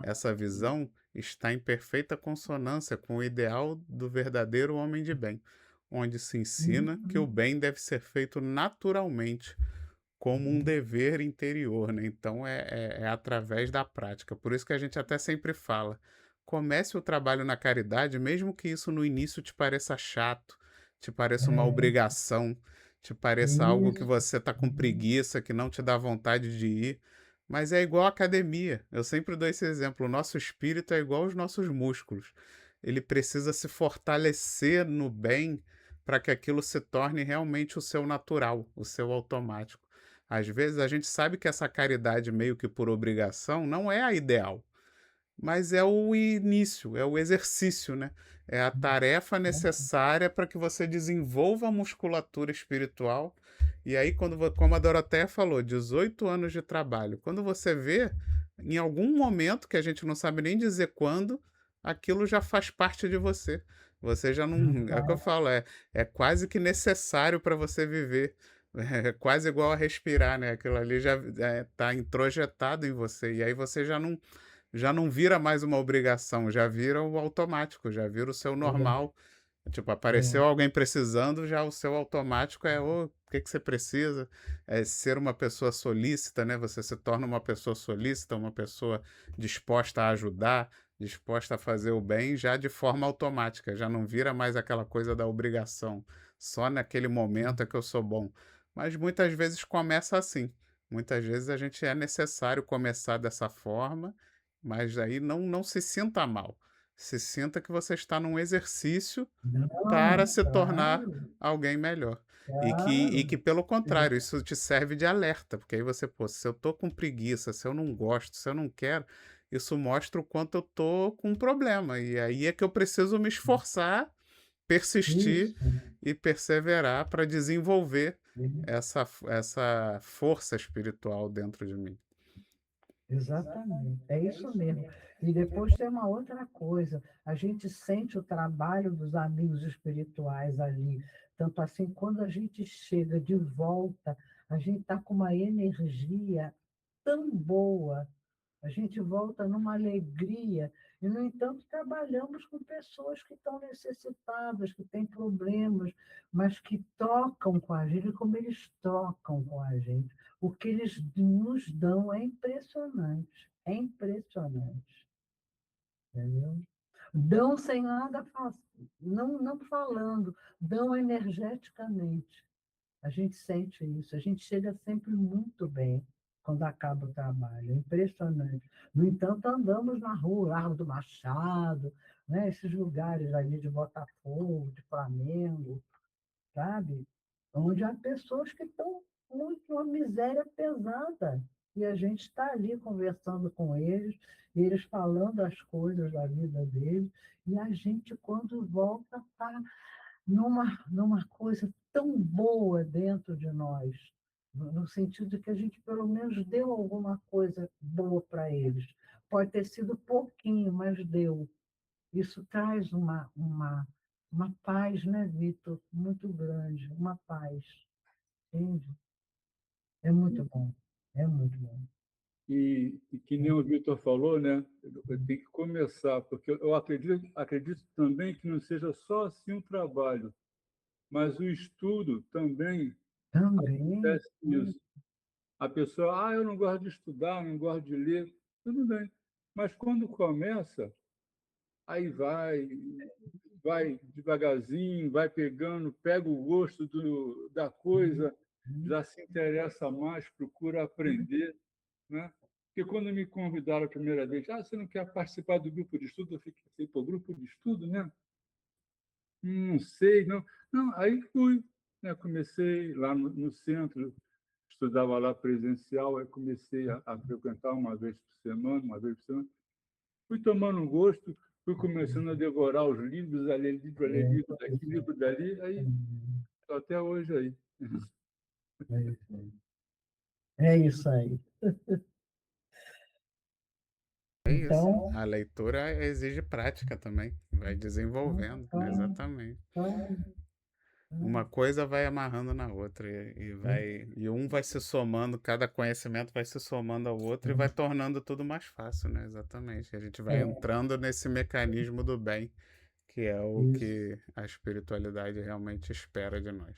Essa visão está em perfeita consonância com o ideal do verdadeiro homem de bem, onde se ensina que o bem deve ser feito naturalmente, como um dever interior, né? Então é através da prática. Por isso que a gente até sempre fala: comece o trabalho na caridade, mesmo que isso no início te pareça chato, te pareça uma obrigação, te pareça algo que Isso. você está com preguiça, que não te dá vontade de ir. Mas é igual à academia. Eu sempre dou esse exemplo. O nosso espírito é igual aos nossos músculos. Ele precisa se fortalecer no bem para que aquilo se torne realmente o seu natural, o seu automático. Às vezes a gente sabe que essa caridade meio que por obrigação não é a ideal, mas é o início, é o exercício, né? É a tarefa necessária para que você desenvolva a musculatura espiritual. E aí, como a Doroteia falou, 18 anos de trabalho. Quando você vê, em algum momento, que a gente não sabe nem dizer quando, aquilo já faz parte de você. Você já não. É o que eu falo, é quase que necessário para você viver. É quase igual a respirar, né? Aquilo ali já está introjetado em você. E aí você já não vira mais uma obrigação, já vira o automático, já vira o seu normal. Tipo, apareceu alguém precisando, já o seu automático é: ô, que você precisa? Ser uma pessoa solícita, né? Você se torna uma pessoa solícita, uma pessoa disposta a ajudar, disposta a fazer o bem já de forma automática, já não vira mais aquela coisa da obrigação. Só naquele momento é que eu sou bom. Mas muitas vezes começa assim. Muitas vezes a gente é necessário começar dessa forma, mas aí não se sinta mal. Se sinta que você está num exercício para Não, se tornar claro, alguém melhor. E que claro. pelo contrário, isso te serve de alerta, porque aí você, pô, se eu tô com preguiça, se eu não gosto, se eu não quero, isso mostra o quanto eu tô com um problema. E aí é que eu preciso me esforçar, persistir Isso. e perseverar para desenvolver essa força espiritual dentro de mim. Exatamente, é isso mesmo. E depois tem uma outra coisa, a gente sente o trabalho dos amigos espirituais ali, tanto assim, quando a gente chega de volta, a gente está com uma energia tão boa, a gente volta numa alegria, e, no entanto, trabalhamos com pessoas que estão necessitadas, que têm problemas, mas que trocam com a gente, como eles trocam com a gente. O que eles nos dão é impressionante, é impressionante, entendeu? Dão sem nada, não falando, dão energeticamente. A gente sente isso, a gente chega sempre muito bem quando acaba o trabalho, é impressionante. No entanto, andamos na rua, Largo do Machado, né? Esses lugares ali de Botafogo, de Flamengo, sabe? Onde há pessoas que estão muito uma miséria pesada. E a gente está ali conversando com eles, e eles falando as coisas da vida deles, e a gente, quando volta, está numa coisa tão boa dentro de nós, no sentido de que a gente pelo menos deu alguma coisa boa para eles. Pode ter sido pouquinho, mas deu. Isso traz uma paz, né, Vitor? Muito grande, uma paz, entende? É muito bom, é muito bom. E que nem o Vitor falou, né? Eu tenho que começar, porque eu acredito também que não seja só assim o trabalho, mas o estudo também Também, acontece nisso. A pessoa, eu não gosto de estudar, não gosto de ler, tudo bem. Mas quando começa, aí vai devagarzinho, vai pegando, pega o gosto da coisa, já se interessa mais, procura aprender, né? Porque quando me convidaram a primeira vez, você não quer participar do grupo de estudo? Eu fiquei assim, pô, grupo de estudo, né? Não sei, não. Não, aí fui, né? Comecei lá no centro, estudava lá presencial, aí comecei a frequentar uma vez por semana. Fui tomando um gosto, fui começando a devorar os livros, a ler livro daqui, livro dali, aí estou até hoje aí. é isso aí. É isso. Então, A leitura exige prática também, vai desenvolvendo, então, exatamente. então, Uma coisa vai amarrando na outra e um vai se somando, cada conhecimento vai se somando ao outro e vai tornando tudo mais fácil, né? Exatamente. A gente vai é, entrando nesse mecanismo do bem, que é o isso. que a espiritualidade realmente espera de nós.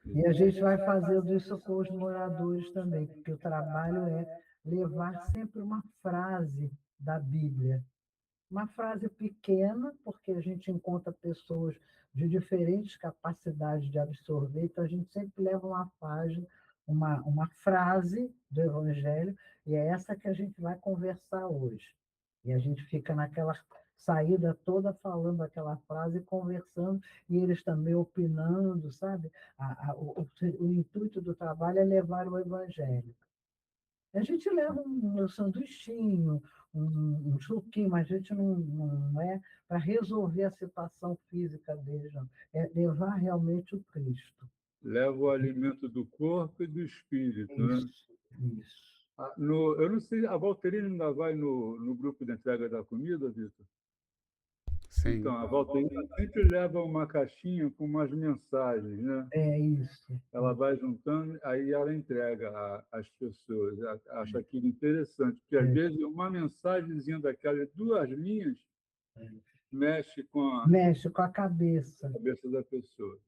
E a gente vai fazendo isso com os moradores também, porque o trabalho é levar sempre uma frase da Bíblia. Uma frase pequena, porque a gente encontra pessoas de diferentes capacidades de absorver, então a gente sempre leva uma página, uma frase do Evangelho, e é essa que a gente vai conversar hoje. E a gente fica naquela saída toda falando aquela frase, conversando, e eles também opinando, sabe? O intuito do trabalho é levar o Evangelho. A gente leva um sanduichinho, um suquinho, mas a gente não é para resolver a situação física deles, não. É levar realmente o Cristo. Leva o alimento do corpo e do espírito, né? Isso, isso. Eu não sei, a Valterina ainda vai no grupo de entrega da comida, Vitor? Sim, Então, a Valterina sempre leva uma caixinha com umas mensagens, né? É isso. Ela vai juntando, aí ela entrega às pessoas. Acho aquilo interessante, porque às vezes uma mensagenzinha daquela, 2 linhas, mexe com a Mexe com a cabeça. cabeça da pessoa.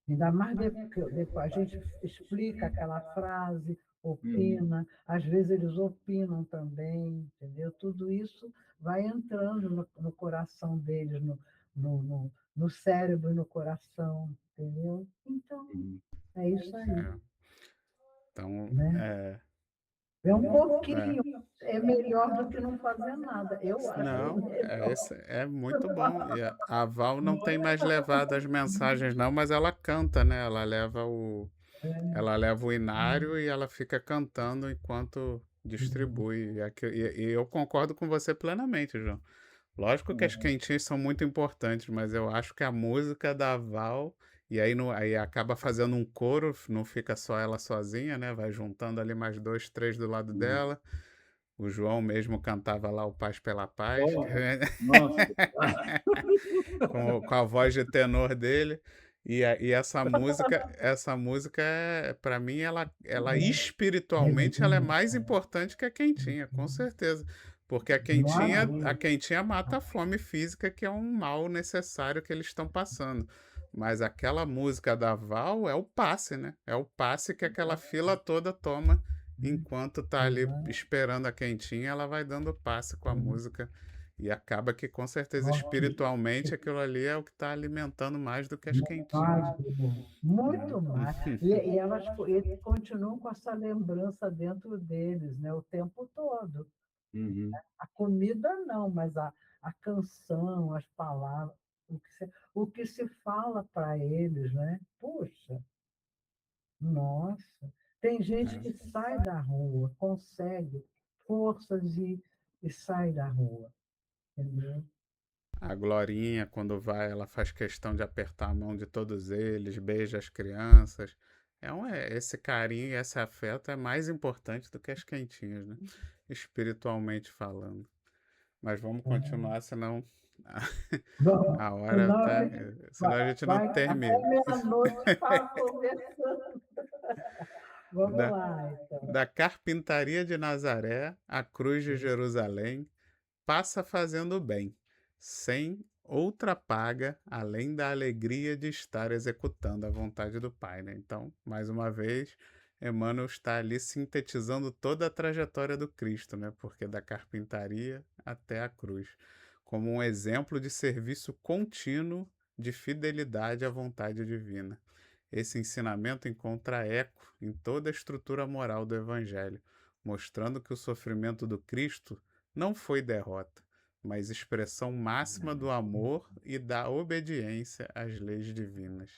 Ainda mais depois a gente explica aquela frase, Uhum. opina, às vezes eles opinam também, entendeu? Tudo isso vai entrando no coração deles, no cérebro e no coração, entendeu? Então, Uhum. é isso aí, É. Então, né? É um é. pouquinho, é melhor do que não fazer nada. Eu acho Não, melhor. é muito bom. E a Val não tem mais levado as mensagens, não, mas ela canta, né? Ela leva o inário e ela fica cantando enquanto distribui. E eu concordo com você plenamente, João. Lógico que as quentinhas são muito importantes, mas eu acho que a música da Val, e aí, aí acaba fazendo um coro, não fica só ela sozinha, né? Vai juntando ali mais dois, três do lado Uhum. dela. O João mesmo cantava lá o Paz pela Paz, Oh, nossa. com a voz de tenor dele. E essa música para mim, ela espiritualmente ela é mais importante que a quentinha, com certeza. Porque Não há a dúvida. quentinha mata a fome física, que é um mal necessário que eles estão passando. Mas aquela música da Val é o passe, né? É o passe que aquela fila toda toma enquanto tá ali esperando a quentinha, ela vai dando passe com a música. E acaba que, com certeza, espiritualmente, aquilo ali é o que está alimentando mais do que as quentinhas. Mais, muito mais. E eles continuam com essa lembrança dentro deles, né, o tempo todo. Uhum. A comida não, mas a canção, as palavras, o que se fala para eles, né? Puxa, nossa. Tem gente que sai da rua, consegue forças e sai da rua, entendeu? A Glorinha, quando vai, ela faz questão de apertar a mão de todos eles, beija as crianças. Esse carinho e esse afeto é mais importante do que as quentinhas, né? Espiritualmente falando. Mas vamos continuar, senão Bom, a hora senão a tá. gente Senão a gente não vai termina. até meia-noite conversando. Vamos Da, lá, então. da carpintaria de Nazaré à cruz de Jerusalém, passa fazendo bem, sem outra paga além da alegria de estar executando a vontade do Pai, né? Então, mais uma vez, Emmanuel está ali sintetizando toda a trajetória do Cristo, né? Porque da carpintaria até a cruz, como um exemplo de serviço contínuo de fidelidade à vontade divina. Esse ensinamento encontra eco em toda a estrutura moral do Evangelho, mostrando que o sofrimento do Cristo não foi derrota, mas expressão máxima do amor e da obediência às leis divinas.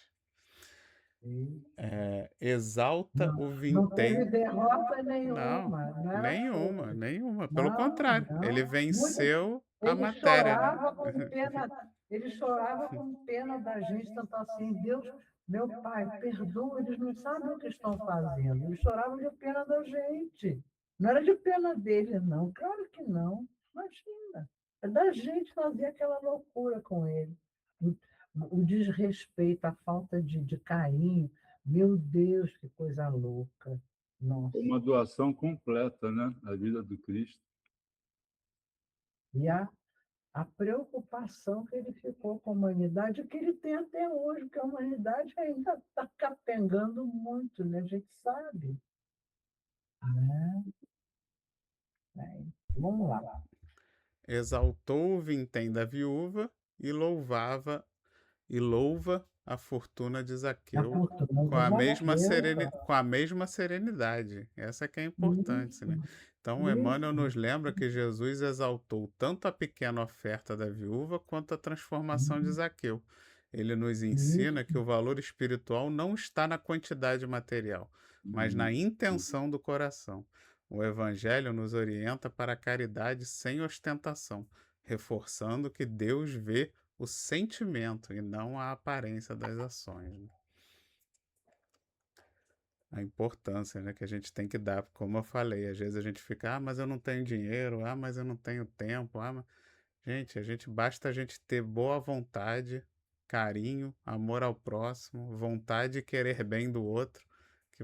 Exalta Não, o não teve vintém. derrota Não, nenhuma, não era nenhuma, força. nenhuma. Pelo Não, contrário, ele não. venceu a Ele matéria, né? chorava com pena, ele chorava com pena da gente, tanto assim, Deus, meu Pai, perdoa, eles não sabem o que estão fazendo. Ele chorava de pena da gente. Não era de pena dele, não. Claro que não. Imagina. É da gente fazer aquela loucura com ele. O desrespeito, a falta de carinho. Meu Deus, que coisa louca. Nossa. Uma doação completa, né? A vida do Cristo. E a preocupação que ele ficou com a humanidade, que ele tem até hoje, porque a humanidade ainda está capengando muito, né? A gente sabe. Né? Vamos lá. Exaltou o vintém da viúva e louva a fortuna de A Zaqueu fortuna de Zaqueu. com a mesma serenidade. Essa que é importante, Isso, né? Então, Emmanuel isso, nos lembra que Jesus exaltou tanto a pequena oferta da viúva quanto a transformação de Zaqueu. Ele nos ensina isso, que o valor espiritual não está na quantidade material, mas na Uhum. intenção do coração. O Evangelho nos orienta para a caridade sem ostentação, reforçando que Deus vê o sentimento e não a aparência das ações. Né? A importância, né, que a gente tem que dar, como eu falei, às vezes a gente fica, mas eu não tenho dinheiro, mas eu não tenho tempo, Gente, basta a gente ter boa vontade, carinho, amor ao próximo, vontade e querer bem do outro, que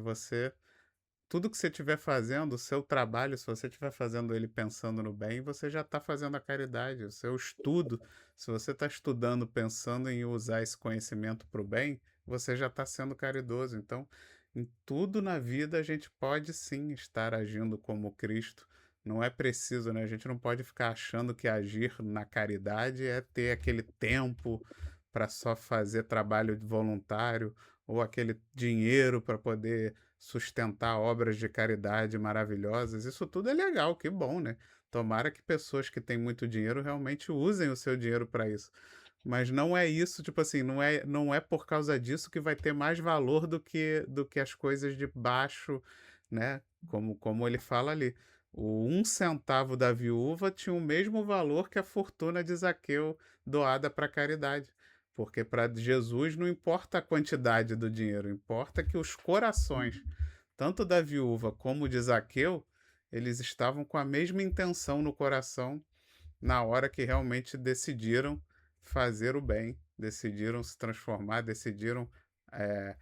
tudo que você estiver fazendo, o seu trabalho, se você estiver fazendo ele pensando no bem, você já está fazendo a caridade. O seu estudo, se você está estudando pensando em usar esse conhecimento para o bem, você já está sendo caridoso. Então, em tudo na vida a gente pode sim estar agindo como Cristo. Não é preciso, né? A gente não pode ficar achando que agir na caridade é ter aquele tempo para só fazer trabalho voluntário ou aquele dinheiro para poder sustentar obras de caridade maravilhosas. Isso tudo é legal, que bom, né? Tomara que pessoas que têm muito dinheiro realmente usem o seu dinheiro para isso. Mas não é isso, tipo assim, não é por causa disso que vai ter mais valor do que as coisas de baixo, né? Como ele fala ali. O 1 centavo da viúva tinha o mesmo valor que a fortuna de Zaqueu doada para a caridade. Porque para Jesus não importa a quantidade do dinheiro, importa que os corações, tanto da viúva como de Zaqueu, eles estavam com a mesma intenção no coração na hora que realmente decidiram fazer o bem, decidiram se transformar, decidiram é,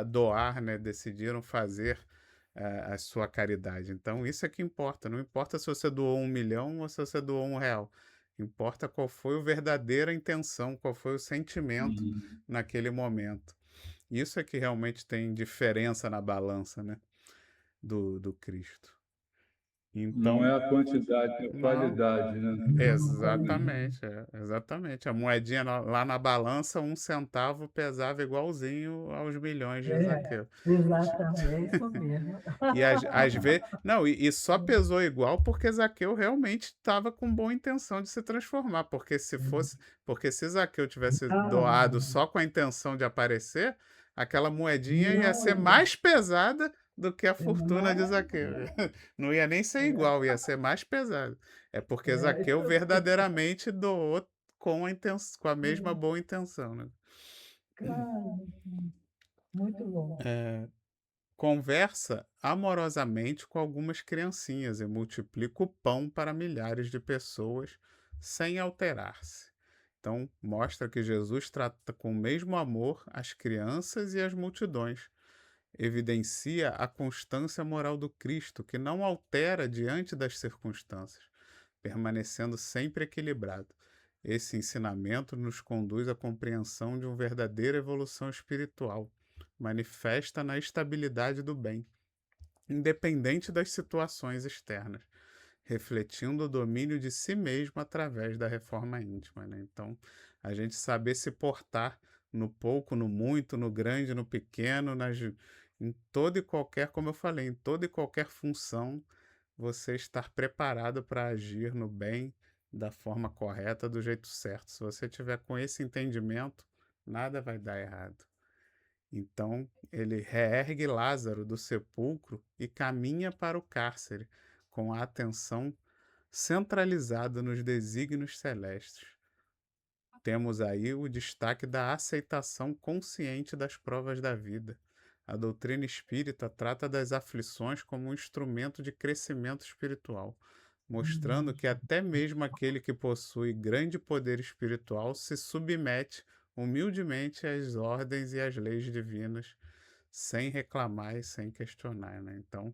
doar, né? Decidiram fazer a sua caridade. Então, isso é que importa. Não importa se você doou 1 milhão ou se você doou R$ 1. Importa qual foi a verdadeira intenção, qual foi o sentimento Uhum. naquele momento. Isso é que realmente tem diferença na balança, né? Do Cristo. Não Então, é a quantidade, é a não. qualidade, né? Exatamente, exatamente. A moedinha lá na balança, 1 centavo pesava igualzinho aos milhões de É, Zaqueu. exatamente, é isso mesmo. E às vezes. Não, e só pesou igual porque Zaqueu realmente estava com boa intenção de se transformar. Porque se fosse. Porque se Zaqueu tivesse doado Ah, só com a intenção de aparecer, aquela moedinha ia não, ser mais pesada do que a fortuna de mas, Zaqueu. Não ia nem ser igual, ia ser mais pesado. É porque Zaqueu isso verdadeiramente doou com a mesma mesmo, boa intenção, né? claro, muito bom. Conversa amorosamente com algumas criancinhas e multiplica o pão para milhares de pessoas sem alterar-se. Então, mostra que Jesus trata com o mesmo amor as crianças e as multidões. Evidencia a constância moral do Cristo, que não altera diante das circunstâncias, permanecendo sempre equilibrado. Esse ensinamento nos conduz à compreensão de uma verdadeira evolução espiritual, manifesta na estabilidade do bem, independente das situações externas, refletindo o domínio de si mesmo através da reforma íntima, né? Então, a gente saber se portar no pouco, no muito, no grande, no pequeno, em toda e qualquer, como eu falei, em toda e qualquer função, você estar preparado para agir no bem, da forma correta, do jeito certo. Se você tiver com esse entendimento, nada vai dar errado. Então ele reergue Lázaro do sepulcro e caminha para o cárcere, com a atenção centralizada nos desígnios celestes. Temos aí o destaque da aceitação consciente das provas da vida. A doutrina espírita trata das aflições como um instrumento de crescimento espiritual, mostrando que até mesmo aquele que possui grande poder espiritual se submete humildemente às ordens e às leis divinas, sem reclamar e sem questionar, né? Então,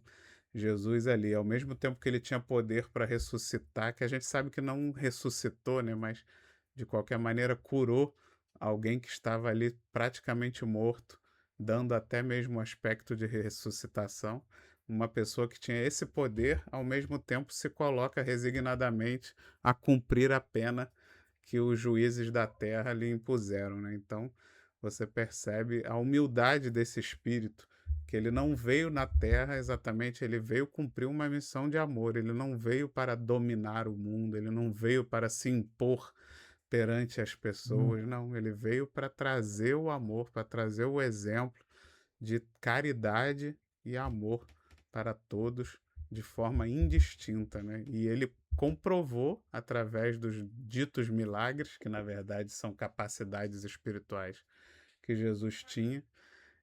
Jesus ali, ao mesmo tempo que ele tinha poder para ressuscitar, que a gente sabe que não ressuscitou, né? Mas de qualquer maneira curou alguém que estava ali praticamente morto, dando até mesmo um aspecto de ressuscitação. Uma pessoa que tinha esse poder, ao mesmo tempo se coloca resignadamente a cumprir a pena que os juízes da terra lhe impuseram, né? Então, você percebe a humildade desse espírito, que ele não veio na terra exatamente, ele veio cumprir uma missão de amor, ele não veio para dominar o mundo, ele não veio para se impor perante as pessoas, não, ele veio para trazer o amor, para trazer o exemplo de caridade e amor para todos de forma indistinta, né? E ele comprovou através dos ditos milagres, que na verdade são capacidades espirituais que Jesus tinha,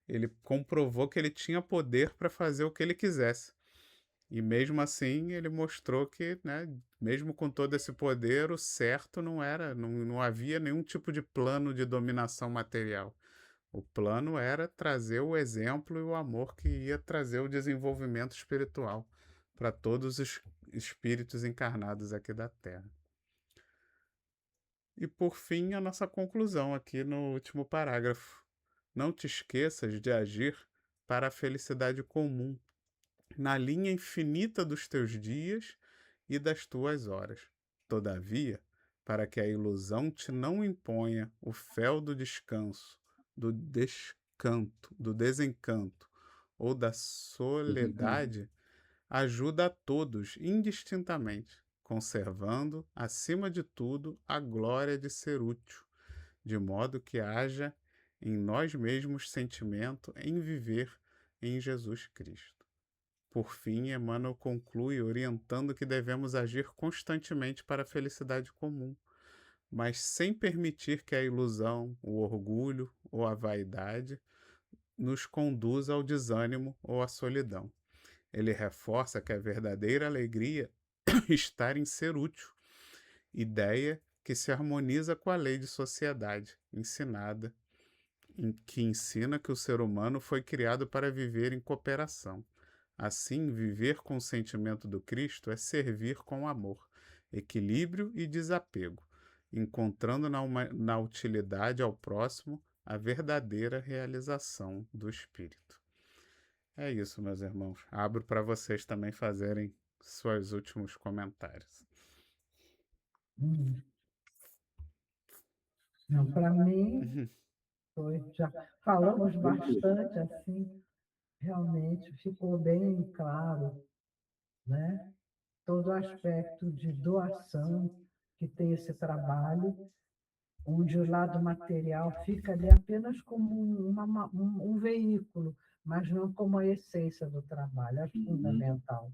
ele comprovou que ele tinha poder para fazer o que ele quisesse. E mesmo assim, ele mostrou que, né, mesmo com todo esse poder, o certo não havia nenhum tipo de plano de dominação material. O plano era trazer o exemplo e o amor que ia trazer o desenvolvimento espiritual para todos os espíritos encarnados aqui da Terra. E por fim, a nossa conclusão aqui no último parágrafo. não te esqueças de agir para a felicidade comum, na linha infinita dos teus dias e das tuas horas. Todavia, para que a ilusão te não imponha o fel do descanso, do desencanto ou da soledade, ajuda a todos indistintamente, conservando, acima de tudo, a glória de ser útil, de modo que haja em nós mesmos sentimento em viver em Jesus Cristo. Por fim, Emmanuel conclui orientando que devemos agir constantemente para a felicidade comum, mas sem permitir que a ilusão, o orgulho ou a vaidade nos conduza ao desânimo ou à solidão. Ele reforça que a verdadeira alegria está em ser útil, ideia que se harmoniza com a lei de sociedade ensinada, que ensina que o ser humano foi criado para viver em cooperação. Assim, viver com o sentimento do Cristo é servir com amor, equilíbrio e desapego, encontrando na utilidade ao próximo a verdadeira realização do Espírito. É isso, meus irmãos. Abro para vocês também fazerem seus últimos comentários. Não, para mim, já falamos bastante assim, realmente ficou bem claro, né? Todo o aspecto de doação que tem esse trabalho, onde o lado material fica ali apenas como um veículo, mas não como a essência do trabalho, é fundamental.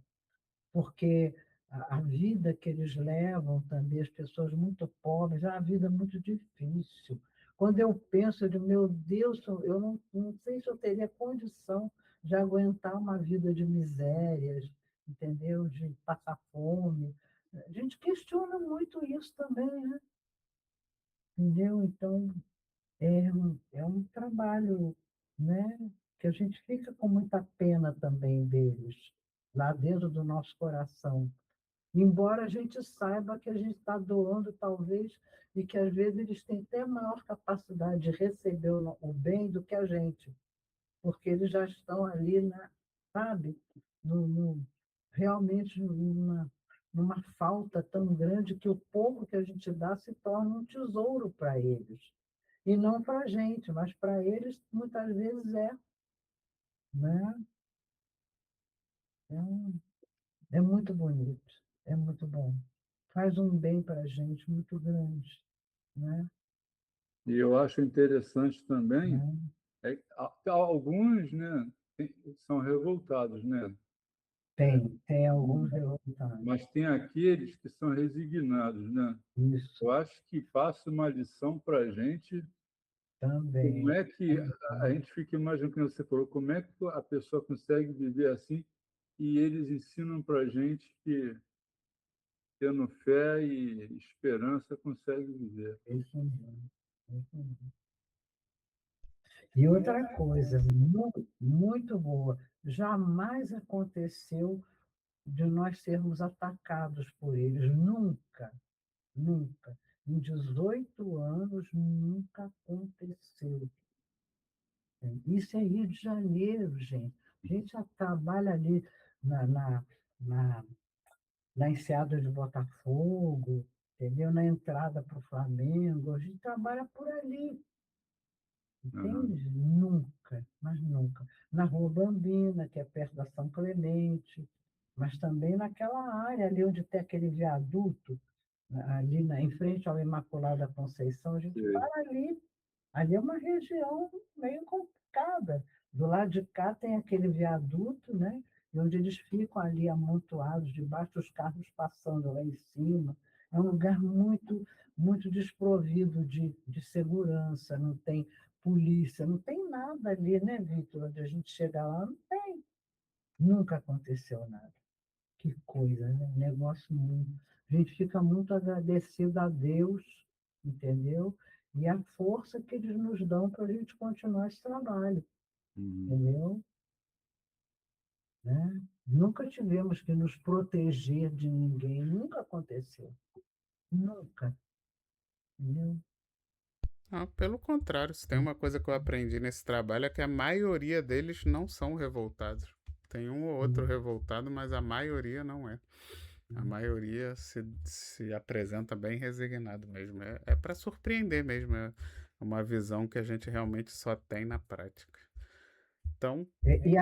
Porque a vida que eles levam também, as pessoas muito pobres, é uma vida muito difícil. Quando eu penso, eu digo, meu Deus, eu não sei se eu teria condição de aguentar uma vida de misérias, entendeu? De passar fome. A gente questiona muito isso também, né? Entendeu? Então, é um trabalho, né? Que a gente fica com muita pena também deles, lá dentro do nosso coração. Embora a gente saiba que a gente está doando, talvez, e que às vezes eles têm até maior capacidade de receber o bem do que a gente, porque eles já estão ali, sabe, realmente numa falta tão grande que o pouco que a gente dá se torna um tesouro para eles. E não para a gente, mas para eles muitas vezes né? É muito bonito, é muito bom. Faz um bem para a gente muito grande, né? E eu acho interessante também, Né? alguns, né, são revoltados, né? Tem alguns revoltados. Mas tem aqueles que são resignados, né? Isso Eu acho que passa uma lição para a gente. Como também. é que a gente fica imaginando, como você falou, como é que a pessoa consegue viver assim? E eles ensinam para a gente que, tendo fé e esperança, consegue viver. Isso mesmo, isso mesmo. E outra coisa, muito, muito boa, jamais aconteceu de nós sermos atacados por eles, nunca, nunca. Em 18 anos, nunca aconteceu. Isso é Rio de Janeiro, gente. A gente já trabalha ali na, na, na, na Enseada de Botafogo, entendeu? Na entrada para o Flamengo. A gente trabalha por ali, Uhum. entende? Nunca, mas nunca. Na Rua Bambina, que é perto da São Clemente, mas também naquela área ali onde tem aquele viaduto, ali em frente ao Imaculada Conceição, a gente Sei. para ali. Ali é uma região meio complicada. Do lado de cá tem aquele viaduto, né? E onde eles ficam ali amontoados, debaixo dos carros passando lá em cima. É um lugar muito, muito desprovido de segurança, não tem polícia, não tem nada ali, né, Vitor? Onde a gente chega lá, não tem. Nunca aconteceu nada. Que coisa, né? Negócio muito. A gente fica muito agradecido a Deus, entendeu? E a força que eles nos dão para a gente continuar esse trabalho, Uhum. entendeu? Né? Nunca tivemos que nos proteger de ninguém, nunca aconteceu. Nunca, entendeu? Não, pelo contrário, se tem uma coisa que eu aprendi nesse trabalho é que a maioria deles não são revoltados. Tem um ou outro revoltado, mas a maioria não é. A maioria se apresenta bem resignado mesmo. É para surpreender mesmo. É uma visão que a gente realmente só tem na prática. Então, E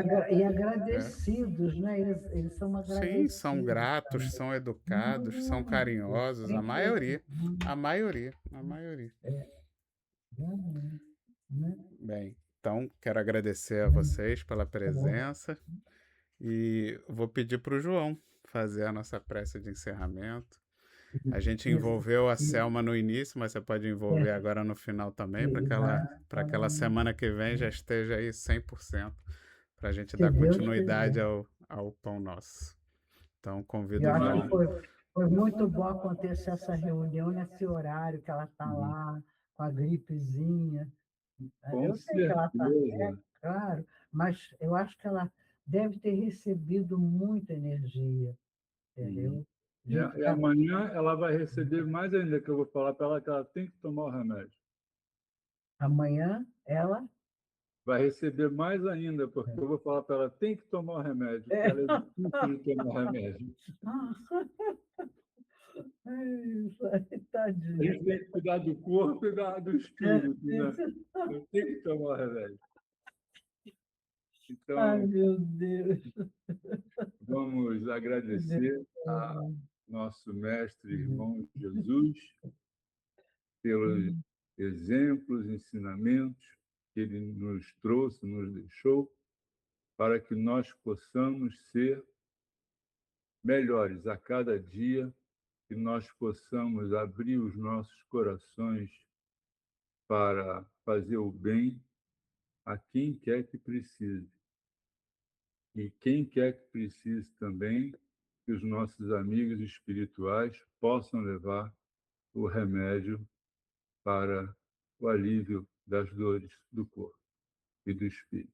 agradecidos, né? Eles são sim, são agradecidos gratos, também. são educados, são carinhosos. A maioria. A maioria. A maioria. Né? Bem, então quero agradecer a vocês pela Tá bom. presença e vou pedir para o João fazer a nossa prece de encerramento. A gente envolveu a Selma no início, mas você pode envolver agora no final também, para aquela semana que vem já esteja aí 100%, para a gente Se dar Deus continuidade quiser. ao Pão Nosso. Então, convido Eu o acho João. que foi muito bom acontecer essa reunião nesse horário que ela está lá, com a gripezinha. Com Eu sei que ela está, certeza. claro, mas eu acho que ela deve ter recebido muita energia, entendeu? E amanhã ela vai receber mais ainda, que eu vou falar para ela que ela tem que tomar o remédio. Amanhã ela. Vai receber mais ainda, porque eu vou falar para ela tem que tomar o remédio, porque ela é difícil de tomar o remédio. Isso aí, A tadinha. gente tem que cuidar do corpo e do espírito, né? Não tem que tomar o remédio. Então, Ai, meu Deus. vamos agradecer a nosso mestre irmão Jesus pelos exemplos, ensinamentos que ele nos trouxe, nos deixou, para que nós possamos ser melhores a cada dia, que nós possamos abrir os nossos corações para fazer o bem a quem quer que precise. E quem quer que precise também, que os nossos amigos espirituais possam levar o remédio para o alívio das dores do corpo e do espírito.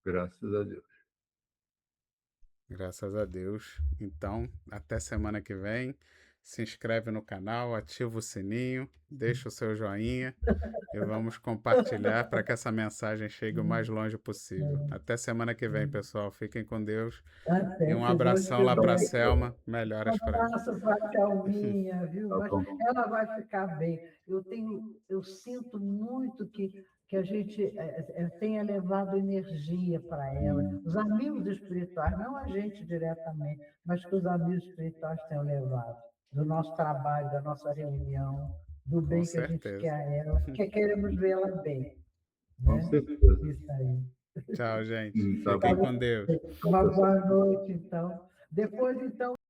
Graças a Deus. Graças a Deus. Então, até semana que vem. Se inscreve no canal, ativa o sininho, deixa o seu joinha e vamos compartilhar para que essa mensagem chegue o mais longe possível. Até semana que vem, pessoal. Fiquem com Deus. E um Se Deus abração lá para a quiser. Selma. Melhoras para ela. Abraço para a Thelminha, viu? Tá Mas bom. ela vai ficar bem. Eu sinto muito que a gente tenha levado energia para ela. Os amigos espirituais, não a gente diretamente, mas que os amigos espirituais tenham levado. Do nosso trabalho, da nossa reunião, do Com bem que a gente certeza. quer a ela, porque queremos vê-la bem. Com Né? certeza. Isso aí. Tchau, gente. Tá Fiquem bom. com Deus. Uma boa noite, então. Depois, então.